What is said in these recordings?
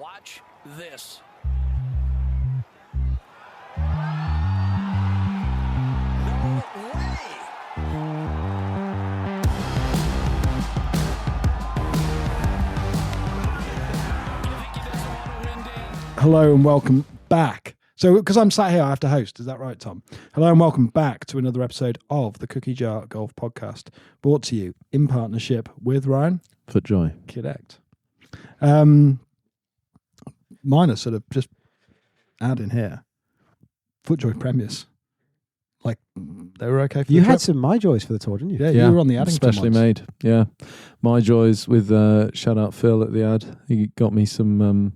Watch this. No way! Hello and welcome back. So, because I'm sat here, I have to host. Is that right, Tom? Hello and welcome back to another episode of the Cookie Jar Golf Podcast, brought to you in partnership with Ryan Footjoy. Correct. Mine are sort of just adding here. Footjoy Premiers. Like, they were okay for You the had trip. some My Joys for the tour, didn't you? Yeah, you were on the Addington specially ones. made. Yeah, My Joys with shout out Phil at the ad. He got me some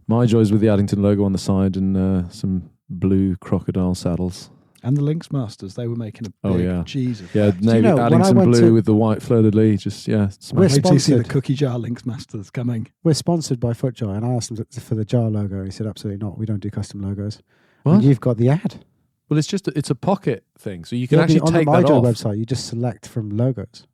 My Joys with the Addington logo on the side and some blue crocodile saddles. And the Lynx Masters, they were making a big Oh, yeah. Jesus. Yeah, navy know, when I Addington went blue to- with the white fleur-de-lis. Just We're Wait till you see the sponsored. Cookie Jar Lynx Masters coming. We're sponsored by Footjoy, and I asked him for the jar logo, and he said, absolutely not. We don't do custom logos. What? And you've got the ad. Well, it's a pocket thing, so you can Yeah, actually on take the that MyJoy off. website, you just select from logos.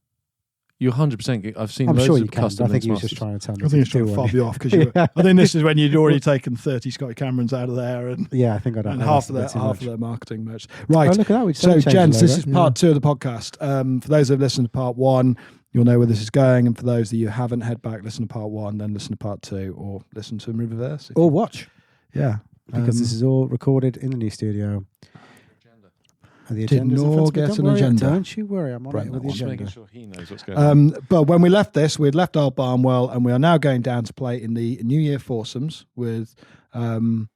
You 100%. I've seen I'm loads sure of you can. I custom think he was Lynx just Masters. trying to tell me. I think it's to trying do to one. fob you off because you. I think this is when you'd already taken 30 Scotty Camerons out of there and Yeah, I think I don't know. half of their marketing merch. Right. Oh, look at that. We just So, changed the gents, this logo. is part 2 of the podcast. For those who have listened to part 1, you'll know where this is going, and for those that you haven't, head back, listen to part 1, then listen to part 2, or listen to them in reverse. Or watch, Yeah, because this is all recorded in the new studio. And the Did agenda's in not front of me. get Don't an worry, agenda. Don't you worry. I'm on Brent, it with the I'm Just making agenda. sure he knows what's going on. But when we left this, we'd left our Barnwell, and we are now going down to play in the New Year foursomes with. We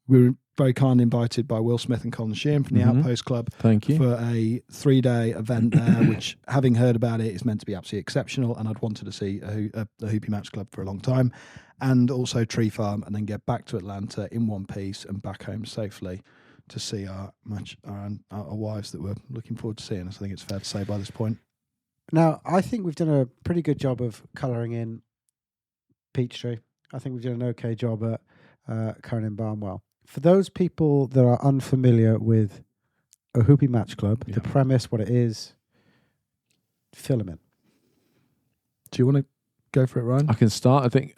were very kindly invited by Will Smith and Colin Sheehan from the Mhm. Outpost Club Thank you. for a 3-day event there, which, having heard about it, is meant to be absolutely exceptional. And I'd wanted to see a Hoopy Match Club for a long time, and also Tree Farm, and then get back to Atlanta in one piece and back home safely to see our wives that we're looking forward to seeing us. I think it's fair to say by this point. Now, I think we've done a pretty good job of colouring in Peachtree. I think we've done an okay job at colouring in Barnwell. For those people that are unfamiliar with a Hoopy Match Club, Yeah. the premise, what it is, fill them in. Do you want to go for it, Ryan? I can start. I think.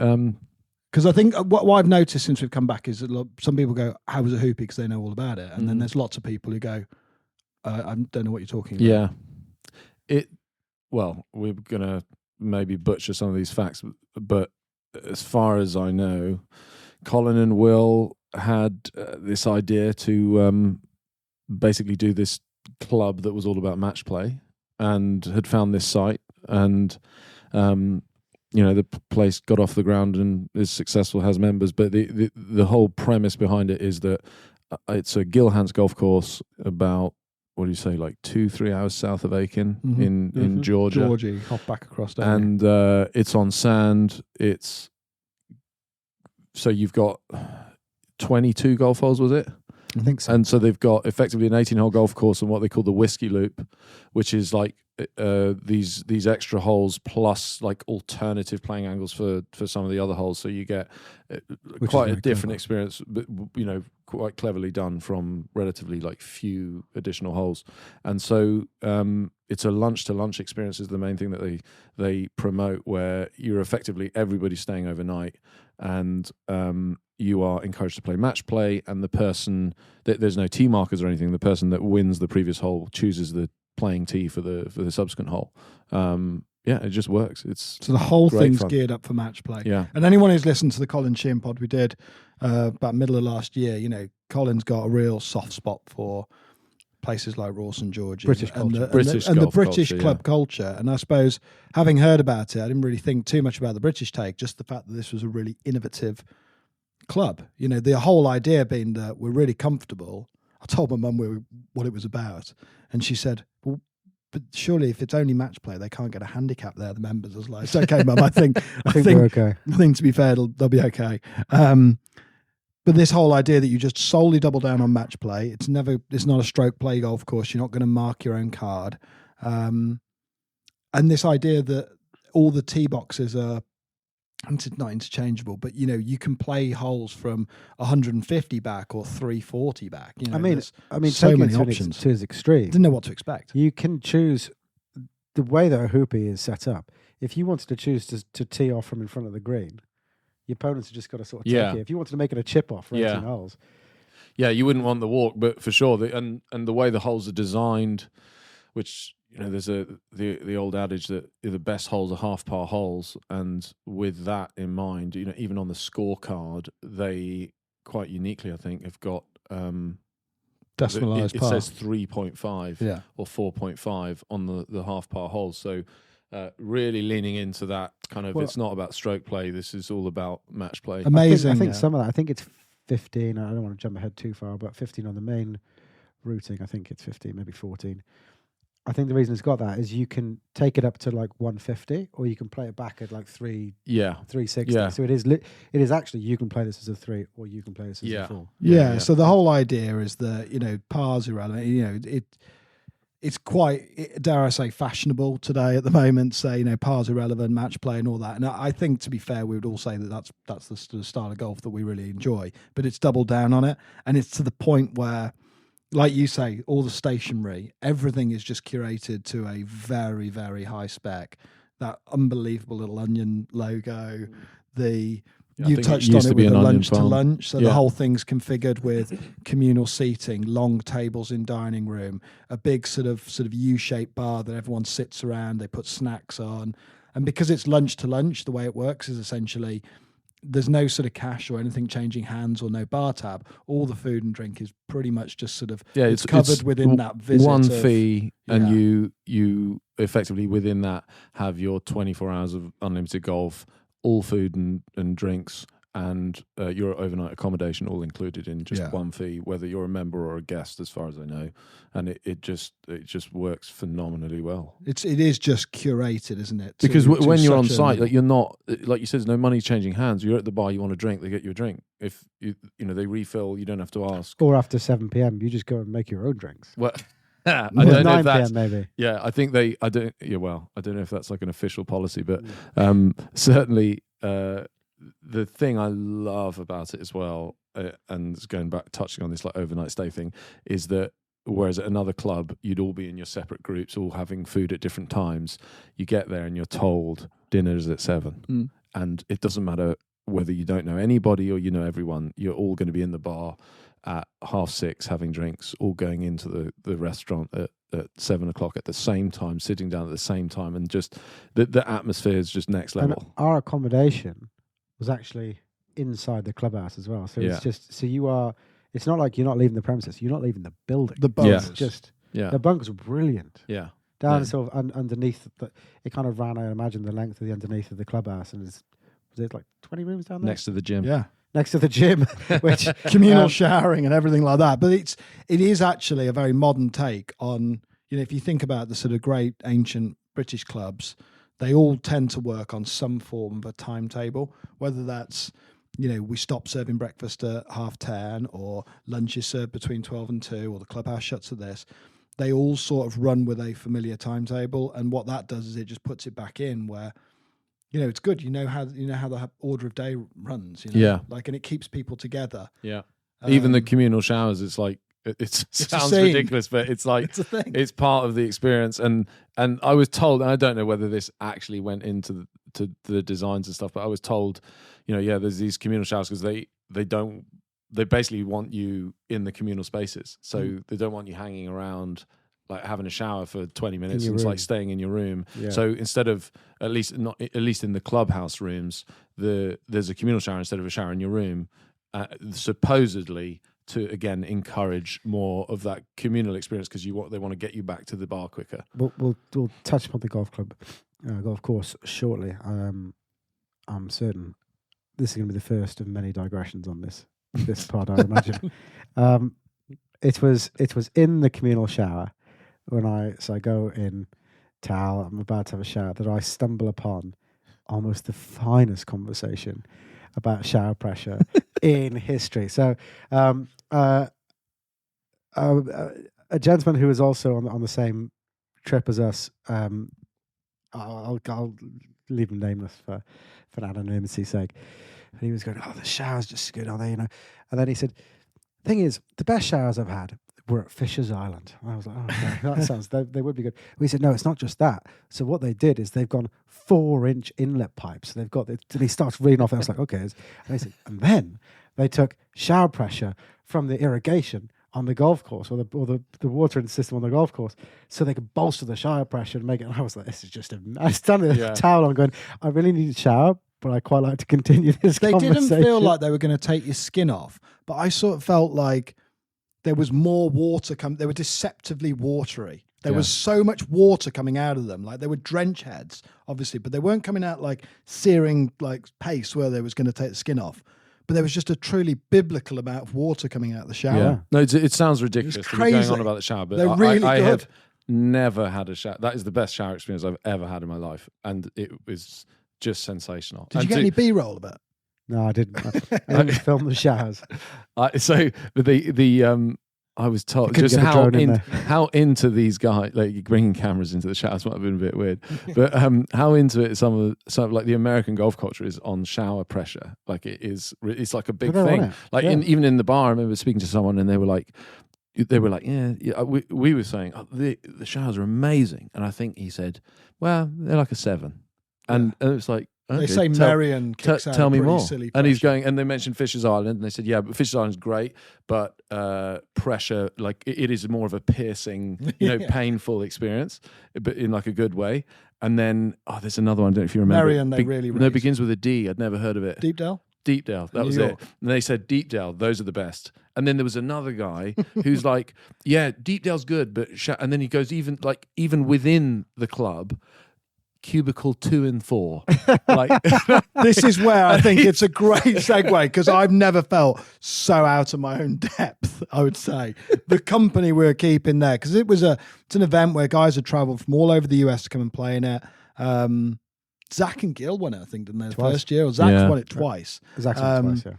Because I think what I've noticed since we've come back is that some people go, "How was a hoopy?" because they know all about it, and then there's lots of people who go, "I don't know what you're talking about." Yeah. Well, we're going to maybe butcher some of these facts, but as far as I know, Colin and Will had this idea to basically do this club that was all about match play, and had found this site, and the place got off the ground and is successful, has members, but the whole premise behind it is that it's a Gilhance golf course about, what do you say, like 2-3 hours south of Aiken in Georgia. Georgie, hop back across there. And it's on sand. So you've got 22 golf holes, was it? I think so. And so they've got effectively an 18-hole golf course and what they call the whiskey loop, which is like these extra holes plus like alternative playing angles for some of the other holes. So you get Which quite is a very different clever. experience, but quite cleverly done from relatively like few additional holes. And so it's a lunch to lunch experience is the main thing that they promote, where you're effectively everybody's staying overnight, and you are encouraged to play match play, and the person there's no tee markers or anything. The person that wins the previous hole chooses the playing tee for the subsequent hole. It just works. So the whole great thing's fun. geared up for match play. Yeah. And anyone who's listened to the Colin Sheehan pod we did about middle of last year, Colin's got a real soft spot for places like Rawson, Georgia, British and the British and the golf British culture, club yeah. culture. And I suppose, having heard about it, I didn't really think too much about the British take, just the fact that this was a really innovative club. The whole idea being that we're really comfortable. I told my mum what it was about, and she said, "Well, but surely if it's only match play, they can't get a handicap there." The members, I was like, "It's okay, mum. I think we're okay. I think to be fair, they'll be okay." But this whole idea that you just solely double down on match play, it's not a stroke play golf course. You're not going to mark your own card, and this idea that all the tee boxes are. It's not interchangeable, but you can play holes from 150 back or 340 back. There's so taking many it options. to its extreme. Didn't know what to expect. You can choose the way that a hoopy is set up. If you wanted to choose to tee off from in front of the green, your opponents have just got to sort of Yeah. take it. If you wanted to make it a chip off for 18 holes, Yeah, you wouldn't want the walk, but for sure, and the way the holes are designed, which there's the old adage that the best holes are half par holes, and with that in mind, even on the scorecard, they quite uniquely, I think, have got Decimalised it par. says 3.5 Yeah. or 4.5 on the half par holes. So really leaning into that kind of, Well, it's not about stroke play. This is all about match play. Amazing. I think yeah. some of that. I think it's 15. I don't want to jump ahead too far, but 15 on the main routing. I think it's 15, maybe 14. I think the reason it's got that is you can take it up to like 150, or you can play it back at like 360. Yeah. So it is actually, you can play this as a 3, or you can play this as a 4. Yeah, so the whole idea is that par's irrelevant. It's quite, dare I say, fashionable today at the moment. Say par's irrelevant, match play, and all that. And I think, to be fair, we would all say that that's the sort of style of golf that we really enjoy. But it's doubled down on it, and it's to the point where, like you say, all the stationery, everything is just curated to a very, very high spec. That unbelievable little onion logo, you touched on it with the lunch to lunch. So the whole thing's configured with communal seating, long tables in dining room, a big sort of U-shaped bar that everyone sits around. They put snacks on. And because it's lunch to lunch, the way it works is essentially there's no sort of cash or anything changing hands, or no bar tab. All the food and drink is pretty much just sort of it's covered within that visit. One fee, and you effectively within that have your 24 hours of unlimited golf, all food and drinks, and your overnight accommodation all included in just one fee, whether you're a member or a guest, as far as I know. And it just works phenomenally well. It is just curated, isn't it? Because when you're on site, like you're not, like you said, there's no money changing hands. You're at the bar, you want a drink, they get you a drink. If they refill, you don't have to ask. Or after 7 p.m, you just go and make your own drinks. Well, I don't know if 9 that's, p.m. maybe. Yeah, I think I don't know if that's like an official policy, but certainly the thing I love about it as well, and going back, touching on this like overnight stay thing, is that whereas at another club, you'd all be in your separate groups, all having food at different times, you get there and you're told dinner's at 7. And it doesn't matter whether you don't know anybody or you know everyone, you're all going to be in the bar at 6:30 having drinks, all going into the restaurant at 7 o'clock at the same time, sitting down at the same time, and just the atmosphere is just next level. And our accommodation was actually inside the clubhouse as well. So it's just, it's not like you're not leaving the premises, you're not leaving the building. The bunkers. The bunkers were brilliant. Yeah. Down sort of underneath, it kind of ran, I imagine, the length of the underneath of the clubhouse, and was it like 20 rooms down there? Next to the gym. Yeah. Next to the gym, which communal showering and everything like that. But it is actually a very modern take on, if you think about the sort of great ancient British clubs, they all tend to work on some form of a timetable, whether that's, we stop serving breakfast at 10:30, or lunch is served between 12 and 2, or the clubhouse shuts at this. They all sort of run with a familiar timetable. And what that does is it just puts it back in where, it's good. You know how the order of day runs. And it keeps people together. Yeah. Even the communal showers, it's like it sounds ridiculous, but it's like it's a thing. It's part of the experience. And I was told, and I don't know whether this actually went into the designs and stuff, but I was told, there's these communal showers because they basically want you in the communal spaces, so they don't want you hanging around like having a shower for 20 minutes. It's like staying in your room. Yeah. So instead of at least in the clubhouse rooms, there's a communal shower instead of a shower in your room, supposedly to again encourage more of that communal experience, because they want to get you back to the bar quicker. We'll touch upon the golf course shortly. I'm certain this is going to be the first of many digressions on this part, I imagine. It was in the communal shower when I go in, towel, I'm about to have a shower, that I stumble upon almost the finest conversation about shower pressure in history. So a gentleman who was also on the same trip as us, I'll leave him nameless for anonymity's sake. And he was going, the shower's just good, aren't they? And then he said, thing is, the best showers I've had we're at Fisher's Island. And I was like, oh, okay, that sounds, they would be good. We said, no, it's not just that. So what they did is they've gone 4-inch inlet pipes. They've got, and he starts reading off. I was like, okay. And then they took shower pressure from the irrigation on the golf course, or the watering system on the golf course, so they could bolster the shower pressure and make it. And I was like, this is just I stand in a towel on going, I really need a shower, but I quite like to continue this conversation. Didn't feel like they were going to take your skin off, but I sort of felt like there was more water coming. They were deceptively watery. There was so much water coming out of them. Like they were drench heads, obviously, but they weren't coming out like searing like paste where they was going to take the skin off. But there was just a truly biblical amount of water coming out of the shower. Yeah. No, it sounds ridiculous to be going on about the shower, but They're really I good. have never had a shower. That is the best shower experience I've ever had in my life, and it was just sensational. Did you get any B-roll of it? No, I didn't. I didn't film the showers. I was told just how into these guys, like bringing cameras into the showers might have been a bit weird, but how into it some of like the American golf culture is on shower pressure. Like it's like a big thing. Like even in the bar, I remember speaking to someone and they were like, yeah. We were saying the showers are amazing, and I think he said, well, they're like a 7, and it was like. Okay, they say Marion kicks out tell me more. Silly and he's going, and they mentioned Fisher's Island, and they said, yeah, but Fisher's Island's great, but pressure, like it is more of a piercing, painful experience, but in like a good way. And then, there's another one. I don't know if you remember. Marion, they really no, it begins with a D. I'd never heard of it. Deepdale, that was it. And they said Deepdale, those are the best. And then there was another guy who's like, yeah, Deepdale's good, but and then he goes even within the club. Cubicle 2 and 4. Like this is where I think it's a great segue, because I've never felt so out of my own depth. I would say the company we were keeping there, because it's an event where guys had travelled from all over the US to come and play in it. Zach and Gil won it, I think, didn't they? The first year, or Zach's won it twice. Zach's won it twice, yeah.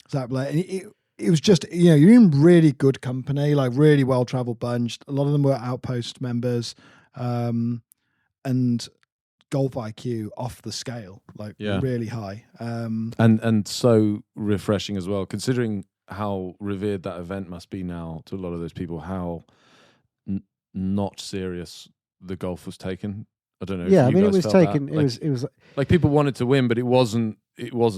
Zach Blair. It was just, you're in really good company, like really well travelled bunch. A lot of them were Outpost members, and golf IQ off the scale, like really high, and so refreshing as well, considering how revered that event must be now to a lot of those people. How not serious the golf was taken. I don't know. Yeah, if you I mean, guys it was felt taken. that. It was like people wanted to win, but it wasn't. It was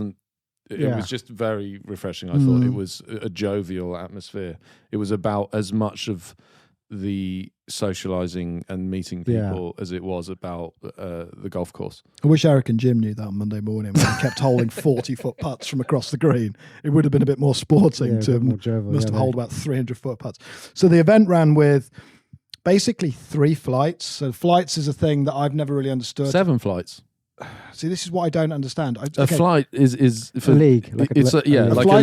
just very refreshing. I thought it was a jovial atmosphere. It was about as much of the socializing and meeting people as it was about the golf course. I wish Eric and Jim knew that on Monday morning when he kept holding 40-foot putts from across the green. It would have been a bit more sporting to must have hold about 300-foot putts. So the event ran with basically 3 flights. So flights is a thing that I've never really understood. 7 flights. See, this is what I don't understand. A flight is for a league. Like a flight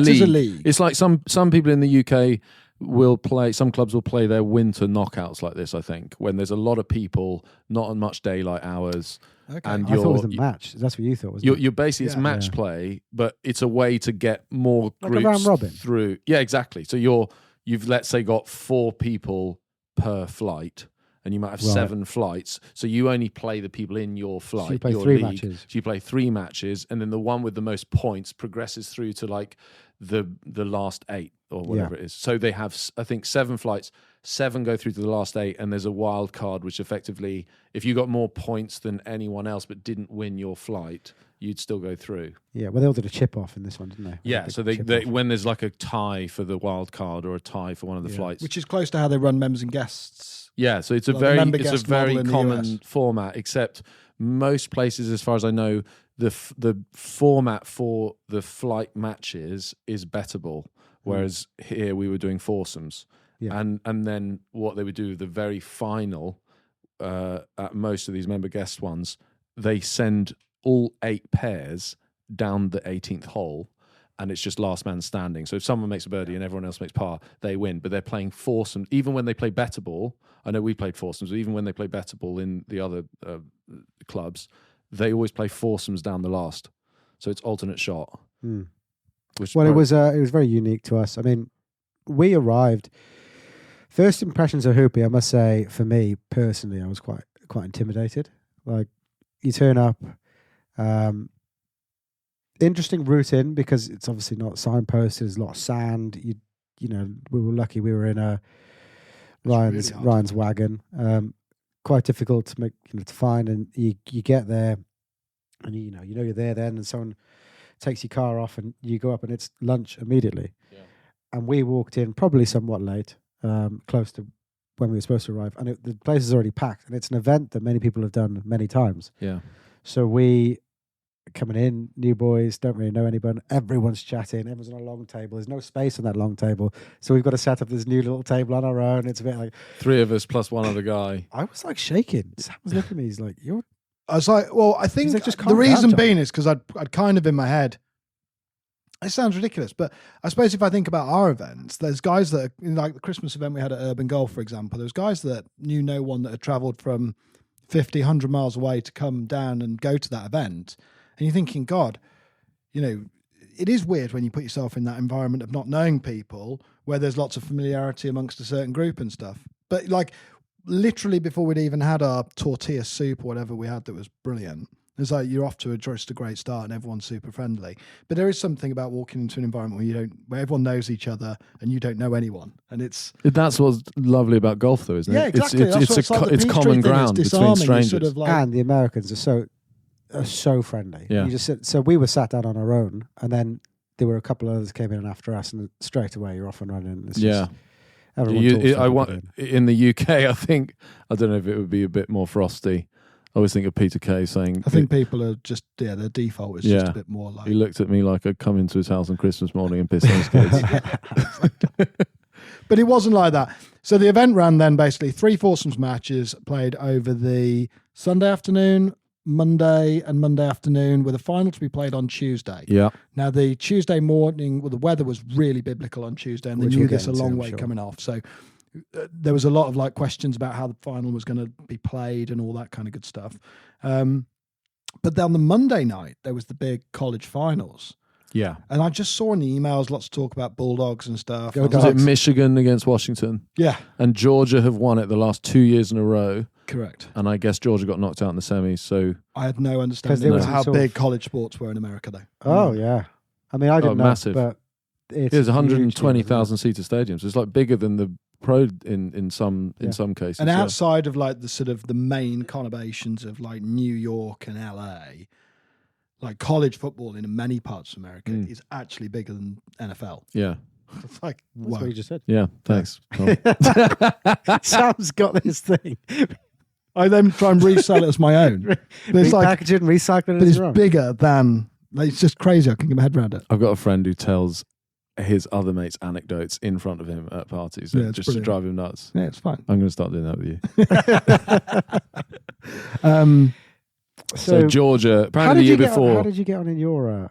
league. Is a league. It's like some people in the UK will play. Some clubs will play their winter knockouts like this. I think when there's a lot of people, not on much daylight hours. Okay. And I thought it was a match. That's what you thought, wasn't it? You're basically it's match play, but it's a way to get more groups a round robin through. Yeah, exactly. So you've let's say got 4 people per flight. And you might have 7 flights, so you only play the people in your flight. So you play your 3 league. matches. So you play 3 matches, and then the one with the most points progresses through to like the last 8 or whatever it is. So they have, I think, 7 flights. 7 go through to the last 8, and there's a wild card, which effectively, if you got more points than anyone else but didn't win your flight, you'd still go through. Yeah, well, they all did a chip off in this one, didn't they? Yeah, so they when there's like a tie for the wild card or a tie for one of the flights, which is close to how they run members and guests. Yeah, so it's a like very common format, except most places, as far as I know, the format for the flight matches is bettable, whereas here we were doing foursomes. Yeah. And then what they would do, the very final, at most of these member guest ones, they send all 8 pairs down the 18th hole, and it's just last man standing. So if someone makes a birdie and everyone else makes par, they win. But they're playing foursome. Even when they play better ball, I know we played foursomes, but even when they play better ball in the other clubs, they always play foursomes down the last. So it's alternate shot. Mm. Well, it was very unique to us. I mean, we arrived. First impressions of Hoopy, I must say, for me personally, I was quite intimidated. Like, you turn up, interesting route in because it's obviously not signposted. There's a lot of sand. You know, we were lucky. We were in a really hard. Ryan's wagon. Quite difficult to make, to find, and you get there, and you know you're there then, and someone takes your car off, and you go up, and it's lunch immediately. Yeah. And we walked in probably somewhat late, close to when we were supposed to arrive, and the place is already packed, and it's an event that many people have done many times. Yeah. So we coming in, new boys, don't really know anyone. Everyone's chatting. Everyone's on a long table. There's no space on that long table. So we've got to set up this new little table on our own. It's a bit like... 3 of us plus one other guy. I was like shaking. Sam was looking at me. He's like, you're... I was like, well, I think like, just the calm reason down, being is because I'd kind of in my head, it sounds ridiculous, but I suppose if I think about our events, there's guys that, like the Christmas event we had at Urban Golf, for example, there's guys that knew no one that had travelled from 50, 100 miles away to come down and go to that event. And you're thinking, God, it is weird when you put yourself in that environment of not knowing people, where there's lots of familiarity amongst a certain group and stuff. But like literally before we'd even had our tortilla soup or whatever we had that was brilliant, it's like you're off to just a great start and everyone's super friendly. But there is something about walking into an environment where everyone knows each other and you don't know anyone. And that's what's lovely about golf, though, isn't it? Yeah, exactly. It's common ground between strangers. Sort of like, and the Americans are so friendly. Yeah. You just sit, so we were sat down on our own, and then there were a couple of others came in after us, and straight away you're off and running. It's just, everyone talks in the UK, I think, I don't know if it would be a bit more frosty. I always think of Peter Kay saying... I think people are just, their default is just a bit more like... He looked at me like I'd come into his house on Christmas morning and pissed on his kids. But it wasn't like that. So the event ran then basically 3 foursomes matches played over the Sunday afternoon, Monday and Monday afternoon, with a final to be played on Tuesday. Yeah. Now the Tuesday morning, the weather was really biblical on Tuesday, and they knew this a long way coming off. So there was a lot of like questions about how the final was going to be played and all that kind of good stuff. But then on the Monday night, there was the big college finals. Yeah. And I just saw in the emails lots of talk about Bulldogs and stuff. Go Was it Michigan against Washington? Yeah. And Georgia have won it the last 2 years in a row. Correct. And I guess Georgia got knocked out in the semis. So I had no understanding of how big college sports were in America, though. Oh, yeah. I mean, I didn't know, massive. but There's 120,000 seater stadiums. It's like bigger than the pro in some cases. And outside of like the sort of the main conurbations of like New York and LA, like college football in many parts of America is actually bigger than NFL. Yeah. It's like, That's what you just said. Yeah, thanks. Sam's got this thing. I then try and resell it as my own. But it's like, Repackage it and recycle it but as it's your own. bigger than, like, it's just crazy. I can get my head around it. I've got a friend who tells his other mates anecdotes in front of him at parties just brilliant. to drive him nuts. Yeah, it's fine. I'm going to start doing that with you. So Georgia, apparently the year before. How did you get on in your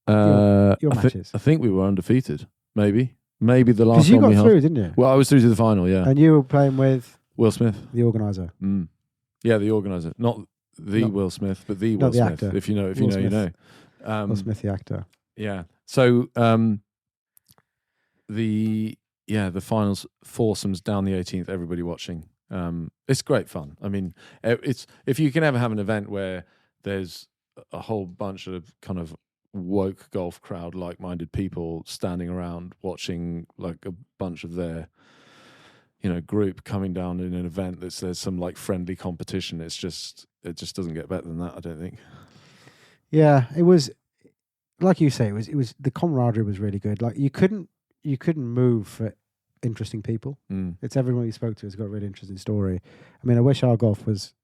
your matches? I think we were undefeated. Maybe the last Because you one got we through, had. didn't you? Well, I was through to the final, yeah. And you were playing with Will Smith, the organizer. Yeah, the organizer, not Will Smith, but the Will the Smith. actor. If you know, Will you know. Will Smith, the actor. Yeah. So the finals foursomes down the 18th. Everybody watching. It's great fun. I mean, it's if you can ever have an event where there's a whole bunch of kind of woke golf crowd, like-minded people standing around watching like a bunch of their group coming down in an event there's some like friendly competition. It just doesn't get better than that, I don't think. Yeah, it was like you say. It was the camaraderie was really good. Like you couldn't move for interesting people. It's everyone you spoke to has got a really interesting story. I mean, I wish our golf was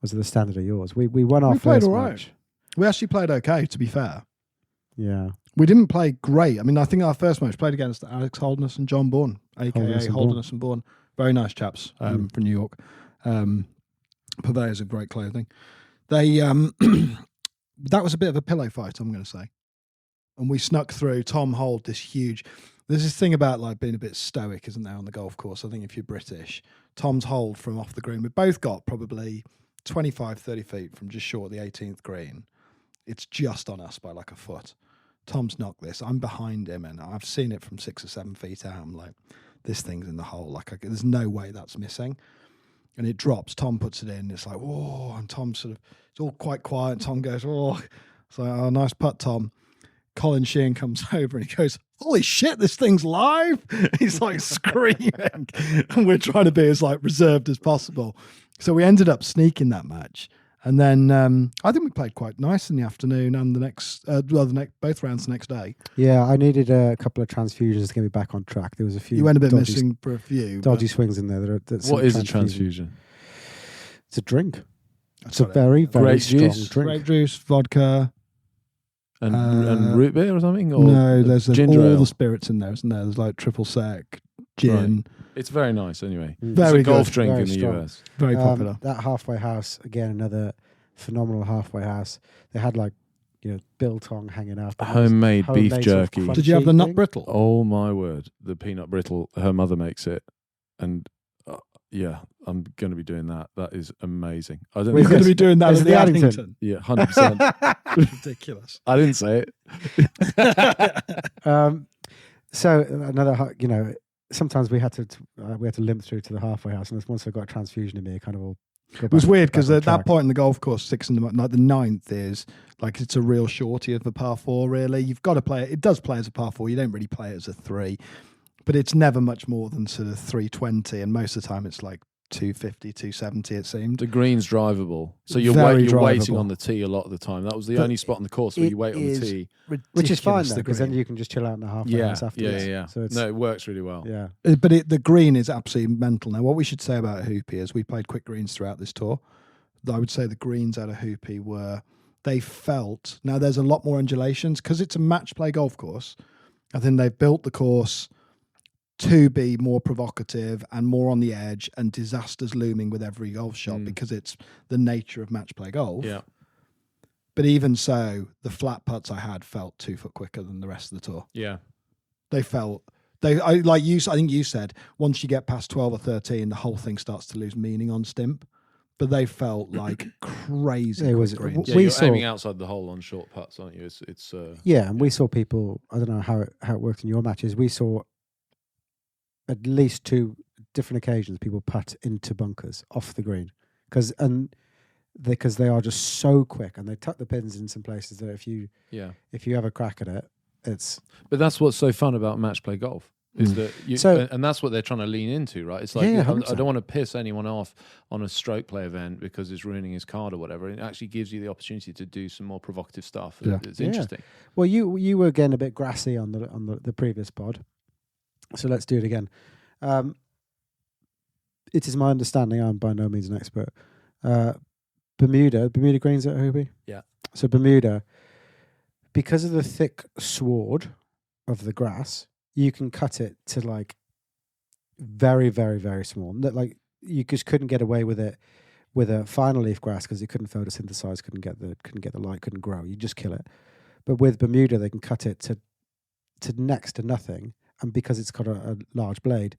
the standard of yours. We won our first match. We actually played okay, to be fair. Yeah. We didn't play great. I mean, I think our first match played against Alex Holderness and John Bourne, a.k.a. Holderness and Bourne. Very nice chaps from New York. Purveyors of great clothing. They that was a bit of a pillow fight, I'm going to say. And we snuck through. Tom Hold, there's this thing about like being a bit stoic, isn't there, on the golf course? I think if you're British, Tom's hold from off the green. We both got probably 25, 30 feet from just short of the 18th green. It's just on us by like a foot. Tom's knocked this. I'm behind him, and I've seen it from 6 or 7 feet out. I'm like, this thing's in the hole. Like, there's no way that's missing. And it drops. Tom puts it in. It's like, whoa. And Tom it's all quite quiet. And Tom goes, oh. It's like, oh, nice putt, Tom. Colin Sheehan comes over and he goes, "Holy shit, this thing's live!" He's like screaming, and we're trying to be as like reserved as possible. So we ended up sneaking that match, and then I think we played quite nice in the afternoon and the next, both rounds the next day. Yeah, I needed a couple of transfusions to get me back on track. There was a few. You went a bit dodgy, missing for a few. dodgy swings in there. What is a transfusion? It's a drink. That's It's a what it- very, very Grape strong juice? drink. grape juice, vodka. And root beer or something? Or No, there's ginger all ale? the spirits in there, isn't there? There's like triple sec, gin. It's very nice anyway. Very it's a golf good, drink very in the strong. US. Very popular. That halfway house, again, another phenomenal halfway house. They had like, biltong hanging up. and there was Homemade beef homemade sort of jerky. Did you have the crunchy nut thing. brittle? Oh my word. The peanut brittle, her mother makes it. And yeah, I'm going to be doing that. That is amazing. I don't Wait, You're think going to be doing that Is at it the the Addington? Addington. yeah, 100%. Ridiculous. I didn't say it. So another, sometimes we had to limp through to the halfway house, and once I got a transfusion in me, it kind of all. It was weird because at that point in the golf course, 6 in the like the 9th is like it's a real shorty of a par 4. Really, you've got to play it. It does play as a par 4. You don't really play it as a 3, but it's never much more than sort of 320, and most of the time it's like 250, 270. It seemed. The green's drivable. So you're, Very you're waiting drivable. on the tee a lot of the time. That was the But only spot on the course where it you wait on the is tee. which is fine Ridiculous, though, the because then green. you can just chill out in the halfway Yeah, house afterwards. yeah. So it's, No, it works really well. yeah. But the green is absolutely mental. Now, what we should say about Hoopy is we played quick greens throughout this tour. I would say the greens out of Hoopy they felt, now there's a lot more undulations because it's a match play golf course. I think they've built the course to be more provocative and more on the edge and disasters looming with every golf shot because it's the nature of match play golf. Yeah. But even so, the flat putts I had felt 2 foot quicker than the rest of the tour. Yeah. They felt I think you said once you get past 12 or 13, the whole thing starts to lose meaning on stimp. But they felt like crazy. It was- quick greens. Yeah, We you're saw- aiming outside the hole on short putts, aren't you? It's Yeah, and we saw people. I don't know how it worked in your matches. We saw at least 2 different occasions people putt into bunkers off the green because they are just so quick, and they tuck the pins in some places that if you have a crack at it, it's But that's what's so fun about match play golf. Is that and that's what they're trying to lean into, right? It's like Yeah, I 100%. don't want to piss anyone off on a stroke play event because it's ruining his card or whatever. It actually gives you the opportunity to do some more provocative stuff. Yeah. It's Yeah. interesting. well, you were getting a bit grassy on the previous pod, so let's do it again. It is my understanding, I'm by no means an expert. Bermuda greens at Hobie. Yeah. So Bermuda, because of the thick sward of the grass, you can cut it to like very, very, very small. Like you just couldn't get away with it with a final leaf grass because it couldn't photosynthesize, couldn't get the light, couldn't grow. You just kill it. But with Bermuda, they can cut it to next to nothing, and because it's got a large blade,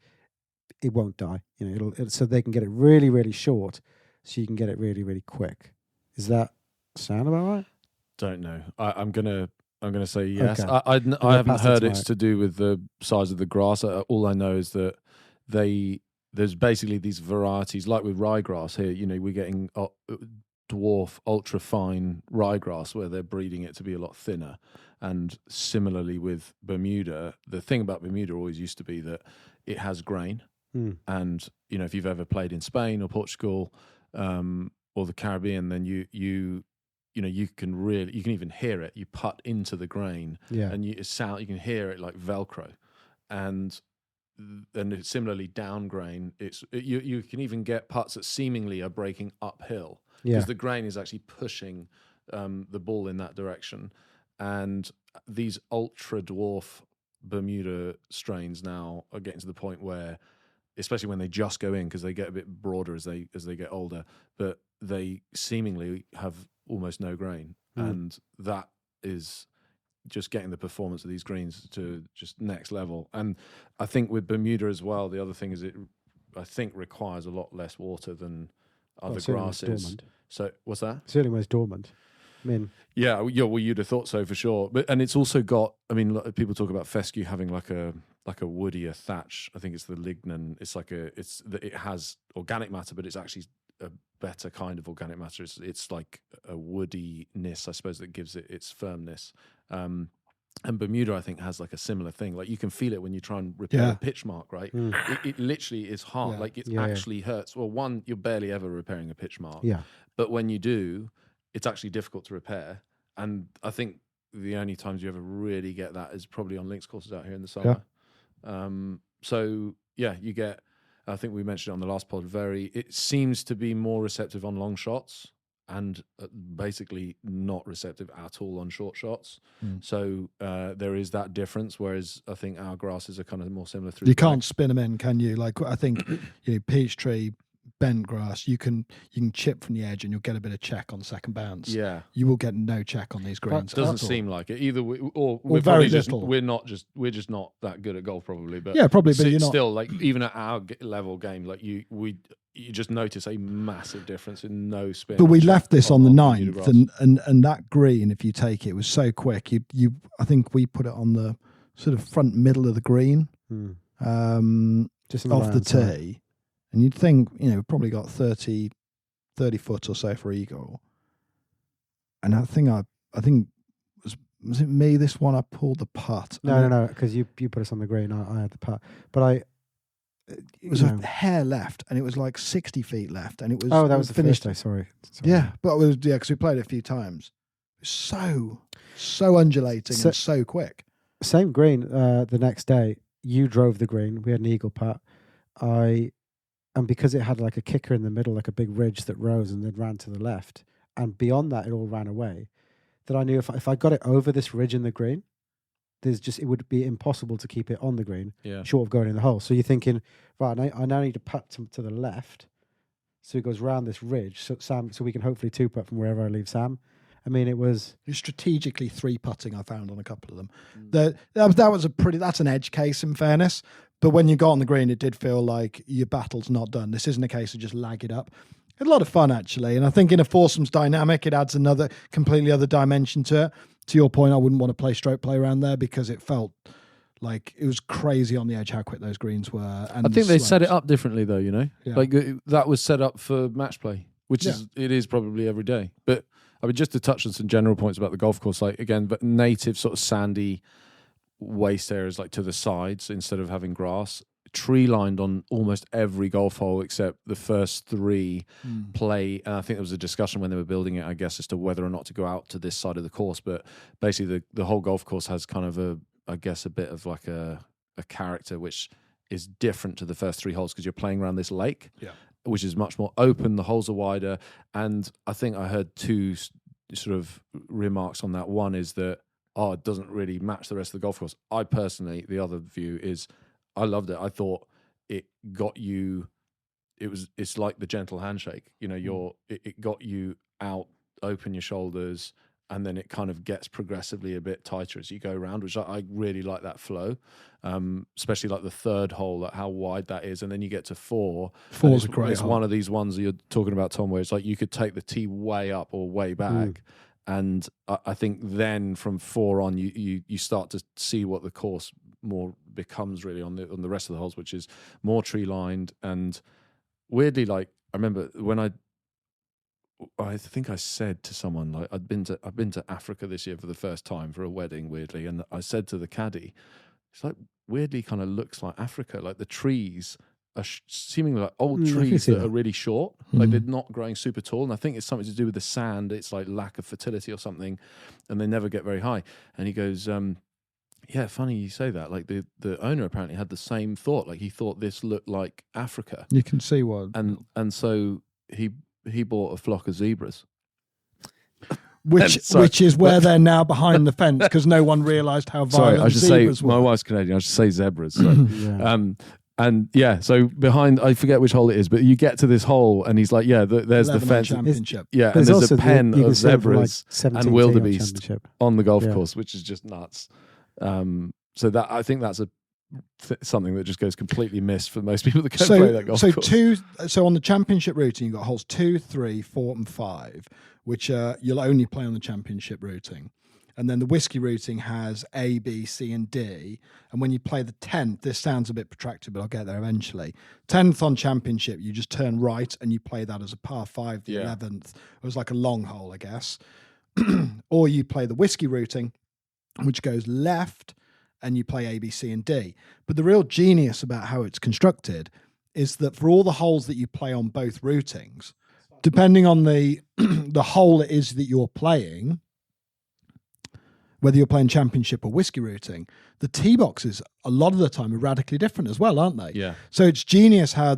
it won't die. So they can get it really, really short, so you can get it really, really quick. Is that sound about right? Don't know. I'm gonna say yes. Okay. I haven't pass it heard to it's Mike. to do with the size of the grass. All I know is that there's basically these varieties, like with ryegrass here. We're getting dwarf, ultra fine ryegrass where they're breeding it to be a lot thinner. And similarly with Bermuda, the thing about Bermuda always used to be that it has grain. And if you've ever played in Spain or Portugal or the Caribbean, then you can even hear it. You putt into the grain, and you can hear it like Velcro, and it's similarly down grain. You can even get putts that seemingly are breaking uphill because the grain is actually pushing the ball in that direction. And these ultra dwarf Bermuda strains now are getting to the point where, especially when they just go in, because they get a bit broader as they get older, but they seemingly have almost no grain, and that is just getting the performance of these greens to just next level. And I think with Bermuda as well, the other thing is I think requires a lot less water than other grasses. Dormant. So what's that? Certainly when it's dormant. I mean, Yeah, well, you'd have thought so for sure. And it's also got. I mean, people talk about fescue having like a woodier thatch. I think it's the lignin. It has organic matter, but it's actually a better kind of organic matter. It's like a woodiness, I suppose, that gives it its firmness. And Bermuda, I think, has like a similar thing. Like you can feel it when you try and repair a pitch mark, right? It literally is hard. Like it actually hurts. Well, one, you're barely ever repairing a pitch mark. Yeah. But when you do, it's actually difficult to repair. And I think the only times you ever really get that is probably on links courses out here in the summer. So yeah, you get, I think we mentioned it on the last pod, it seems to be more receptive on long shots and basically not receptive at all on short shots. So there is that difference, whereas I think our grasses are kind of more similar through. You can't spin them in, can you? Like I think Peachtree, bent grass, you can chip from the edge and you'll get a bit of check on second bounce. Yeah, you will get no check on these greens. It doesn't seem like it either. We're very little. We're just not that good at golf, probably. But yeah, probably. But you're not. Still, like even at our level game, like you just notice a massive difference in no spin. But we left this on the 9th, and that green, if you take it, was so quick. You I think we put it on the sort of front middle of the green, just off the tee. And you'd think, probably got 30 foot or so for eagle. And I think was it me this one? I pulled the putt. No, because you put us on the green. I had the putt, but it was a hair left, and it was like 60 feet left, and it was. Oh, that was the finished. First day. Sorry. Yeah, but it was because we played it a few times. It was so undulating and so quick. Same green. The next day, you drove the green. We had an eagle putt. And because it had like a kicker in the middle, like a big ridge that rose and then ran to the left, and beyond that it all ran away, that I knew if I got it over this ridge in the green, it would be impossible to keep it on the green, short of going in the hole. So you're thinking, right, I now need to putt to the left, so it goes round this ridge, so we can hopefully two putt from wherever I leave Sam. I mean, it was strategically 3-putting. I found on a couple of them. That's an edge case, in fairness. But when you got on the green, it did feel like your battle's not done. This isn't a case of just lag it up. It's a lot of fun, actually. And I think in a foursomes dynamic, it adds another completely other dimension to it. To your point, I wouldn't want to play stroke play around there because it felt like it was crazy on the edge how quick those greens were. And I think they set it up differently, though, Yeah. Like that was set up for match play, which it is probably every day. But I mean, just to touch on some general points about the golf course, like again, but native sort of sandy waste areas like to the sides instead of having grass, tree lined on almost every golf hole except the first 3 play. And I think there was a discussion when they were building it, I guess, as to whether or not to go out to this side of the course. But basically the whole golf course has kind of a bit of like a character which is different to the first 3 holes because you're playing around this lake, which is much more open. The holes are wider. And I think I heard 2 sort of remarks on that. One is that, it doesn't really match the rest of the golf course. I personally, the other view is I loved it. I thought it got you, it's like the gentle handshake. It got you out, open your shoulders, and then it kind of gets progressively a bit tighter as you go around, which I really like that flow, especially like the 3rd hole, like how wide that is. And then you get to 4. Four's a great It's hole. one of these ones that you're talking about, Tom, where it's like you could take the tee way up or way back. And I think then from 4 on, you start to see what the course more becomes really on the rest of the holes, which is more tree lined. And weirdly, like I remember when I think I said to someone, like I've been to Africa this year for the first time for a wedding, weirdly, and I said to the caddy, it's like weirdly kind of looks like Africa, like the trees are seemingly like old trees that are really short, like they're not growing super tall. And I think it's something to do with the sand. It's like lack of fertility or something, and they never get very high. And he goes, yeah, funny you say that. Like the owner apparently had the same thought. Like he thought this looked like Africa. You can see what. And so he bought a flock of zebras. Which is where they're now behind the fence because no one realised how violent zebras were. My wife's Canadian. I should say zebras. So. And so behind, I forget which hole it is, but you get to this hole and he's like, there's the fence. Championship. Yeah, and there's a pen of zebras and wildebeest on the golf course, which is just nuts. So that I think that's something that just goes completely missed for most people that go play that golf course. So on the championship routing, you've got holes 2, 3, 4, and 5, which you'll only play on the championship routing. And then the whiskey routing has A, B, C, and D. And when you play the 10th, this sounds a bit protracted, but I'll get there eventually. 10th on championship, you just turn right and you play that as a par 5. The 11th, it was like a long hole, I guess. Or you play the whiskey routing, which goes left, and you play A, B, C, and D. But the real genius about how it's constructed is that for all the holes that you play on both routings, depending on the the hole it is that you're playing, whether you're playing championship or whiskey routing, the tee boxes a lot of the time are radically different as well, aren't they? Yeah. So it's genius how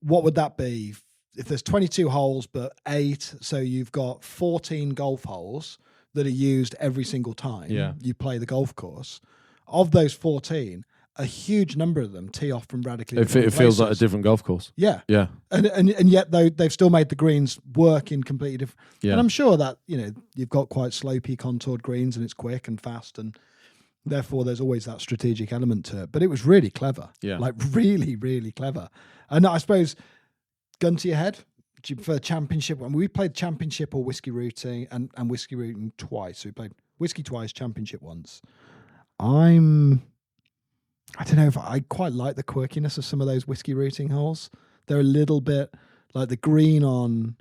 what would that be if there's 22 holes but 8, so you've got 14 golf holes that are used every single time you play the golf course. Of those 14, a huge number of them tee off from radically different It feels like a places. different golf course. Yeah. Yeah. And yet they've still made the greens work in completely different. Yeah. And I'm sure that, you've got quite slopey contoured greens and it's quick and fast, and therefore there's always that strategic element to it. But it was really clever. Yeah. Like really, really clever. And I suppose, gun to your head, do you prefer championship? We played championship or whiskey routing and whiskey routing twice. So we played whiskey twice, championship once. I don't know if I quite like the quirkiness of some of those whiskey routing holes. They're a little bit like the green on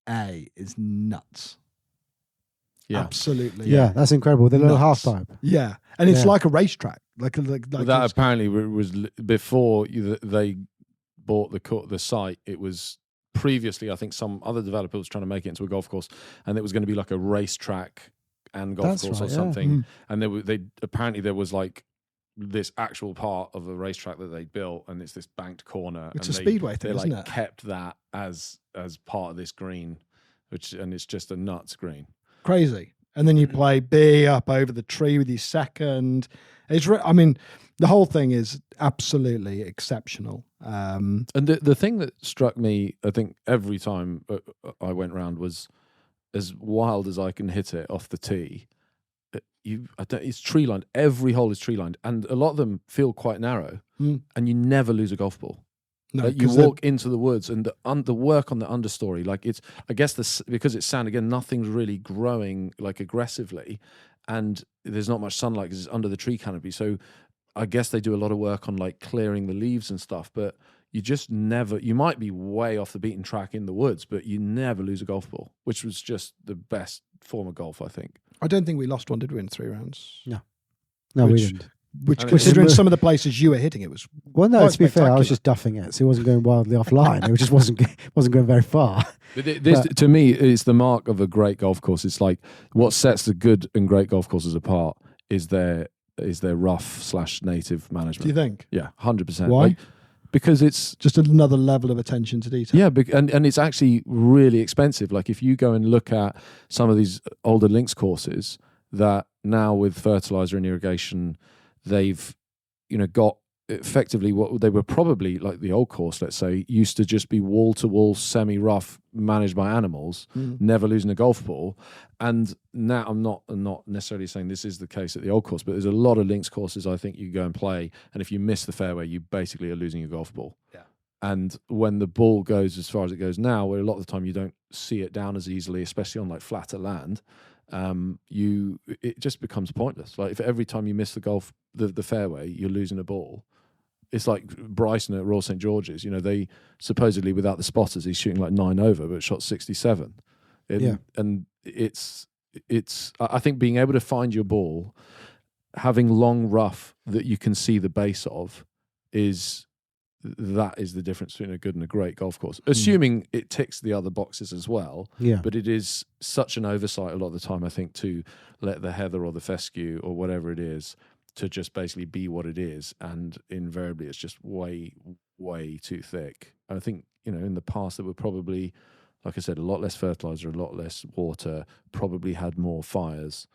A is nuts. Yeah. Absolutely. Yeah, that's incredible. The little half Nuts. pipe. Yeah. And it's Yeah. like a racetrack. Like Well, that apparently was before they bought the site. It was previously, I think, some other developer was trying to make it into a golf course, and it was going to be like a racetrack and golf That's course right, or yeah. something. And there was like this actual part of a racetrack that they built, and it's this banked corner. It's and a speedway thing, they isn't like it? kept that as part of this green, and it's just a nuts green. crazy. And then you play B up over the tree with your second. The whole thing is absolutely exceptional. And the thing that struck me, I think, every time I went round was, as wild as I can hit it off the tee, it's tree lined. Every hole is tree lined, and a lot of them feel quite narrow, and you never lose a golf ball. No, Like you walk into the woods, and the work on the understory, like it's, I guess because it's sand again, nothing's really growing like aggressively, and there's not much sunlight because it's under the tree canopy. So I guess they do a lot of work on like clearing the leaves and stuff, but you just never, you might be way off the beaten track in the woods, but you never lose a golf ball, which was just the best form of golf, I think. I don't think we lost one, did we, in 3 rounds? No, we Which- didn't. Which, And considering it's- some of the places you were hitting, it was Well, no, quite to be fair, I was spectacular. just duffing it, so it wasn't going wildly offline. It just wasn't going very far. But this, to me, is the mark of a great golf course. It's like what sets the good and great golf courses apart is their rough/native management. Do you think? Yeah, 100%. Why? Because it's Just another level of attention to detail. yeah, and it's actually really expensive. Like if you go and look at some of these older links courses that now with fertilizer and irrigation, they've got effectively what they were probably like the old course, let's say, used to just be wall to wall, semi rough, managed by animals, never losing a golf ball. And now I'm not necessarily saying this is the case at the old course, but there's a lot of links courses I think you go and play, and if you miss the fairway, you basically are losing your golf ball. Yeah. And when the ball goes as far as it goes now, where a lot of the time you don't see it down as easily, especially on like flatter land, it just becomes pointless. Like if every time you miss the fairway, you're losing a ball. It's like Bryson at Royal St George's. They supposedly without the spotters, he's shooting like 9 over, but shot 67. And it's. I think being able to find your ball, having long rough that you can see the base of, is the difference between a good and a great golf course. Assuming it ticks the other boxes as well. Yeah. But it is such an oversight a lot of the time, I think, to let the heather or the fescue or whatever it is to just basically be what it is. And invariably it's just way, way too thick. And I think, in the past there were probably, like I said, a lot less fertilizer, a lot less water, probably had more fires,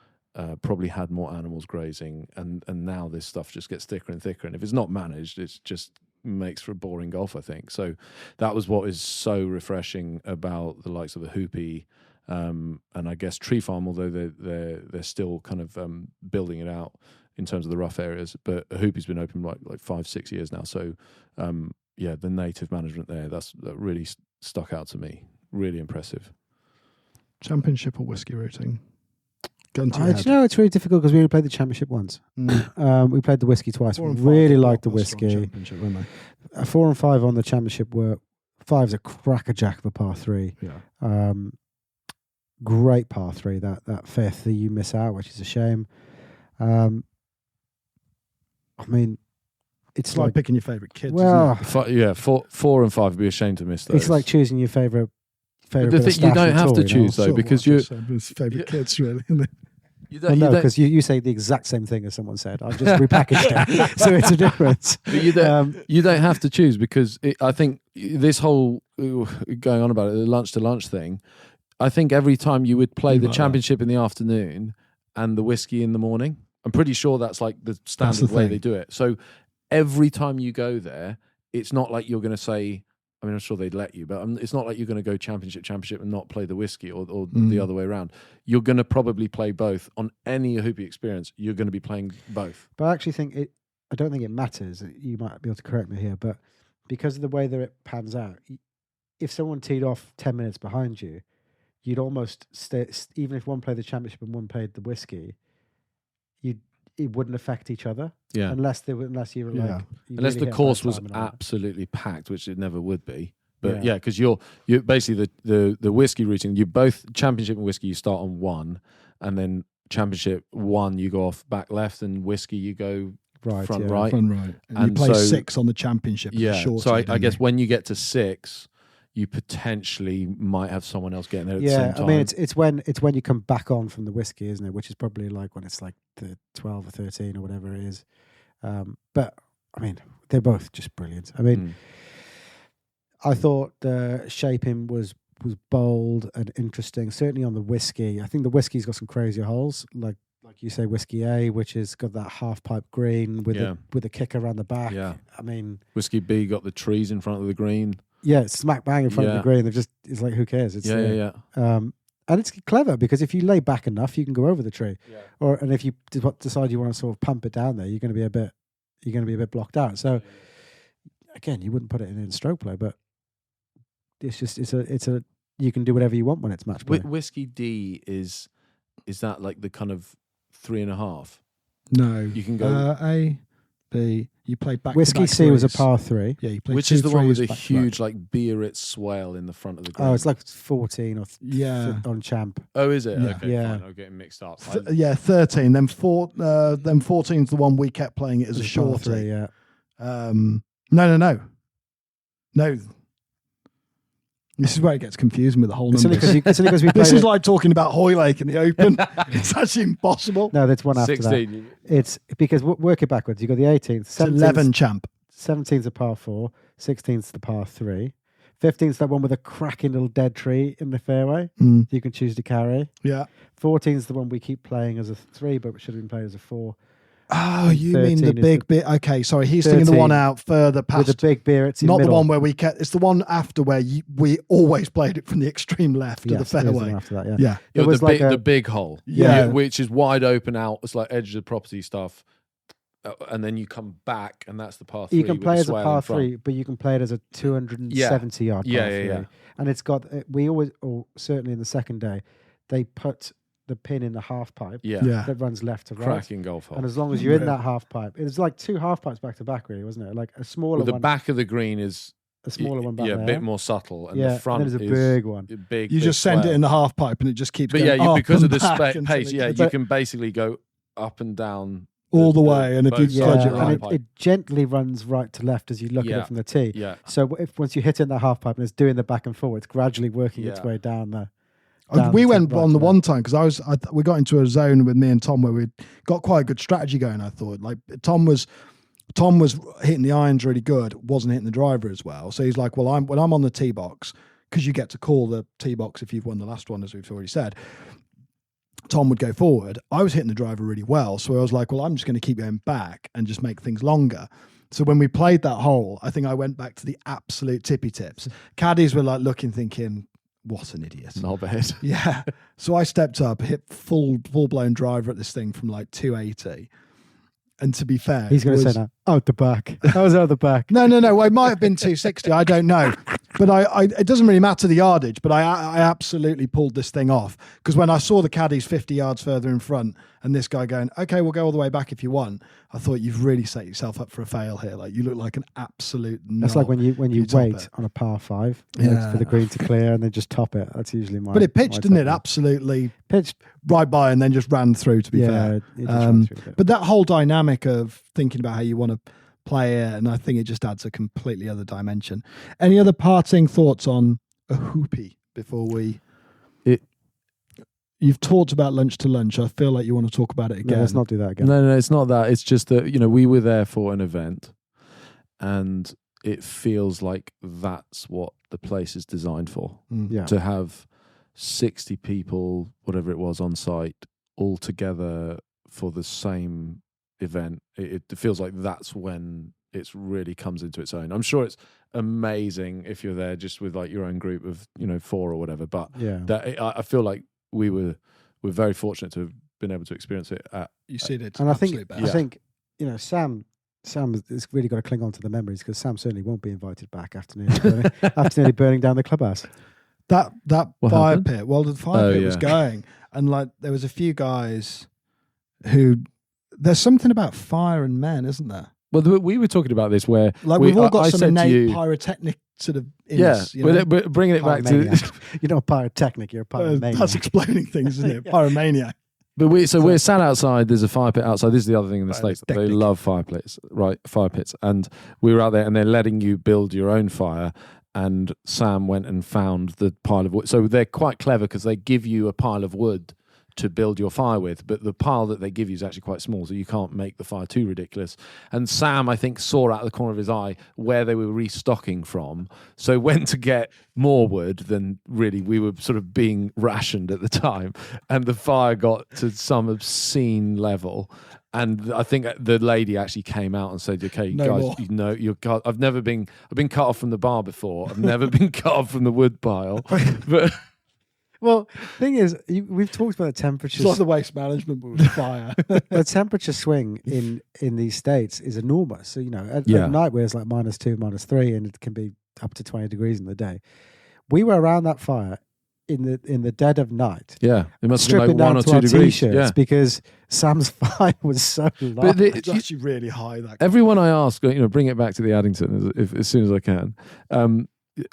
probably had more animals grazing. And now this stuff just gets thicker and thicker. And if it's not managed, it's just makes for a boring golf, I think. So that was what is so refreshing about the likes of the Hoopy, and I guess Tree Farm, although they're still kind of building it out in terms of the rough areas. But Hoopy's been open like 5-6 years now. So the native management there, that really stuck out to me. Really impressive. Championship or whiskey routing? Gun to your Do head. you know it's really difficult because we only played the championship once. We played the whiskey twice. 4 We and 5 really were liked the blockbusters on whiskey. championship, weren't they? 4 and 5 on the championship were 5's a crackerjack of a par 3. Yeah. Great par 3. That fifth that you miss out, which is a shame. I mean, It's like picking your favourite kids. well, isn't it? 4 and 5 would be a shame to miss those. it's like choosing your favorite. But bit of you don't stash have and to tour, choose though, Sort of because what I you just said was favourite kids, really. Isn't it? you Well, don't, no, you don't, because you say the exact same thing as someone said. I've just repackaged it, so it's a difference. but you don't have to choose, because I think this whole going on about it, the lunch to lunch thing. I think every time you would play You the like that. championship in the afternoon and the whiskey in the morning, I'm pretty sure that's like the That's standard the way thing. they do it. So every time you go there, it's not like you're going to say, I mean, I'm sure they'd let you, but it's not like you're going to go championship and not play the whiskey or the other way around. You're going to probably play both. On any Hoopy experience, you're going to be playing both. But I actually think I don't think it matters. You might be able to correct me here, but because of the way that it pans out, if someone teed off 10 minutes behind you, you'd almost stay, even if one played the championship and one played the whiskey, it wouldn't affect each other. Yeah. Unless you were Yeah. like, you Unless really the hit a course bad was time and all that. absolutely packed, which it never would be. But Yeah. yeah, because you're basically the whiskey routing. You both championship and whiskey. You start on 1, and then championship 1 you go off back left, and whiskey you go Right, front yeah. right. Front right. And you And play so- 6 on the championship. as a Yeah. shorty, So I don't guess you? when you get to 6, you potentially might have someone else getting there at the same Yeah, time. I mean it's when you come back on from the whiskey, isn't it? Which is probably like when it's like the 12 or 13 or whatever it is. But I mean, they're both just brilliant. I mean, I thought the shaping was bold and interesting. Certainly on the whiskey, I think the whiskey's got some crazier holes, like you say, whiskey A, which has got that half pipe green with a kick around the back. Yeah. I mean, Whiskey B got the trees in front of the green. yeah, it's smack bang in front of Yeah. the green. It's like, who cares? It's Yeah. and it's clever because if you lay back enough, you can go over the tree. Yeah. And if you decide you want to sort of pump it down there, you're going to be a bit blocked out. So again, you wouldn't put it in stroke play, but it's a you can do whatever you want when it's match play. Whiskey D is that like the kind of 3.5? No. You can go A, B. You play back. Whiskey C was a par 3. Yeah, you play which 2 is the one with the threes back to back. huge like Biarritz swale in the front of the green. Oh, it's like 14 or Yeah. on champ. Oh, is it? Yeah. Okay, Yeah. fine. I'm getting mixed up. 13. Then 14's the one we kept playing it as a It's par shorty. 3, yeah. No. This is where it gets confusing with the whole It's only numbers. because we played This is it- like talking about Hoylake in the Open. It's actually impossible. No, that's one after that. 16. It's because work it backwards. You got the 18th, It's 11 champ. 17's a par 4, 16's the par 3, 15's that one with a cracking little dead tree in the fairway. Mm. You can choose to carry. Yeah. 14's the one we keep playing as a 3, but should have been played as a 4. Oh, you mean the 13 is big bit? Okay, sorry. He's thinking the one 13 out further past. With the big beer, it's in Not the middle. one where we kept. It's the one after where we always played it from the extreme left of the Yes, it is the fairway. one after that, yeah. Yeah. It It was the, like the big hole, Yeah. which is wide open out. It's like edge of the property stuff, and then you come back, and that's the par 3. You can with play the as a swale par in front. 3, but you can play it as a 270 yard par 3. And it's got, we always, or certainly in the second day, they put the pin in the half pipe Yeah, Yeah. that runs left to right. cracking golf hole. And as long as you're in Really? that half pipe, it was like 2 half pipes back to back, really, wasn't it? Like a smaller Well, the one, back of the green is a smaller one back yeah, there. a bit more subtle, and yeah, the front and then there's a is big one. a big. You big just send it swale. in the half pipe and it just keeps But going yeah, up because of and the back until pace, it yeah, gets you can basically go up and down all the way. And if you both Yeah, judge sides it of the right. and pipe. it gently runs right to left as you look at Yeah. it from the tee. Yeah, So if once you hit in that half pipe and it's doing the back and forward, it's gradually working its Yeah. way down there. We down went to right on the to one time because we got into a zone with me and Tom where we got quite a good strategy going. I thought like Tom was hitting the irons really good, wasn't hitting the driver as well. So he's like, well, when I'm on the tee box, because you get to call the tee box if you've won the last one, as we've already said. Tom would go forward. I was hitting the driver really well, so I was like, well, I'm just going to keep going back and just make things longer. So when we played that hole, I think I went back to the absolute tippy tips. Caddies were like looking, thinking, what an idiot. knobhead. Yeah. So I stepped up, hit full blown driver at this thing from like 280. And to be fair, He's going to say that out the back. That was out the back. No. Well, it might have been 260. I don't know. But it doesn't really matter the yardage, but I absolutely pulled this thing off. Because when I saw the caddies 50 yards further in front and this guy going, okay, we'll go all the way back if you want, I thought you've really set yourself up for a fail here. Like, you look like an absolute That's knob like when you top wait it. on a par 5 for the green to clear and then just top it. That's usually my. But it pitched, my didn't it? top Absolutely pitched. right by and then just ran through, to be fair. It just ran through a bit. But that whole dynamic of thinking about how you want to play it, and I think it just adds a completely other dimension. Any other parting thoughts on a hoopy before we... You've talked about lunch to lunch. I feel like you want to talk about it again. No, let's not do that again. No, it's not that. It's just that, we were there for an event and it feels like that's what the place is designed for. Yeah. To have 60 people, whatever it was, on site all together for the same event. It feels like that's when it really comes into its own. I'm sure it's amazing if you're there just with like your own group of 4 or whatever, but I feel like we're very fortunate to have been able to experience it at You see it, and I think Sam has really got to cling on to the memories, because Sam certainly won't be invited back after nearly burning down the clubhouse. That What fire happened? pit. Well, the fire pit was going, and like there was a few guys who. There's something about fire and men, isn't there? Well, we were talking about this where Like we've all got I some said to innate you, pyrotechnic sort of. but bringing it back to Pyromaniac. You're not a pyrotechnic, you're a pyromaniac. that's explaining things, isn't it? Pyromaniac. But we're sat outside. There's a fire pit outside. This is the other thing in the States. They Pyrotechnic. love fire pits. And we were out there, and they're letting you build your own fire. And Sam went and found the pile of wood. So they're quite clever because they give you a pile of wood to build your fire with, but the pile that they give you is actually quite small, so you can't make the fire too ridiculous. And Sam, I think, saw out of the corner of his eye where they were restocking from, so went to get more wood than really we were sort of being rationed at the time, and the fire got to some obscene level. And I think the lady actually came out and said, "Okay, No guys, more. I've been cut off from the bar before. I've never been cut off from the wood pile." But Well, thing is, we've talked about the temperatures. It's like the waste management, but with fire. The temperature swing in these states is enormous. So at night where it's like -2, -3, and it can be up to 20 degrees in the day. We were around that fire in the dead of night. yeah, it must have Stripping been like 1 down or to 2 our degrees. t-shirts Yeah. because Sam's fire was so low. But It's actually really high. That everyone I ask, bring it back to the Addington as soon as I can.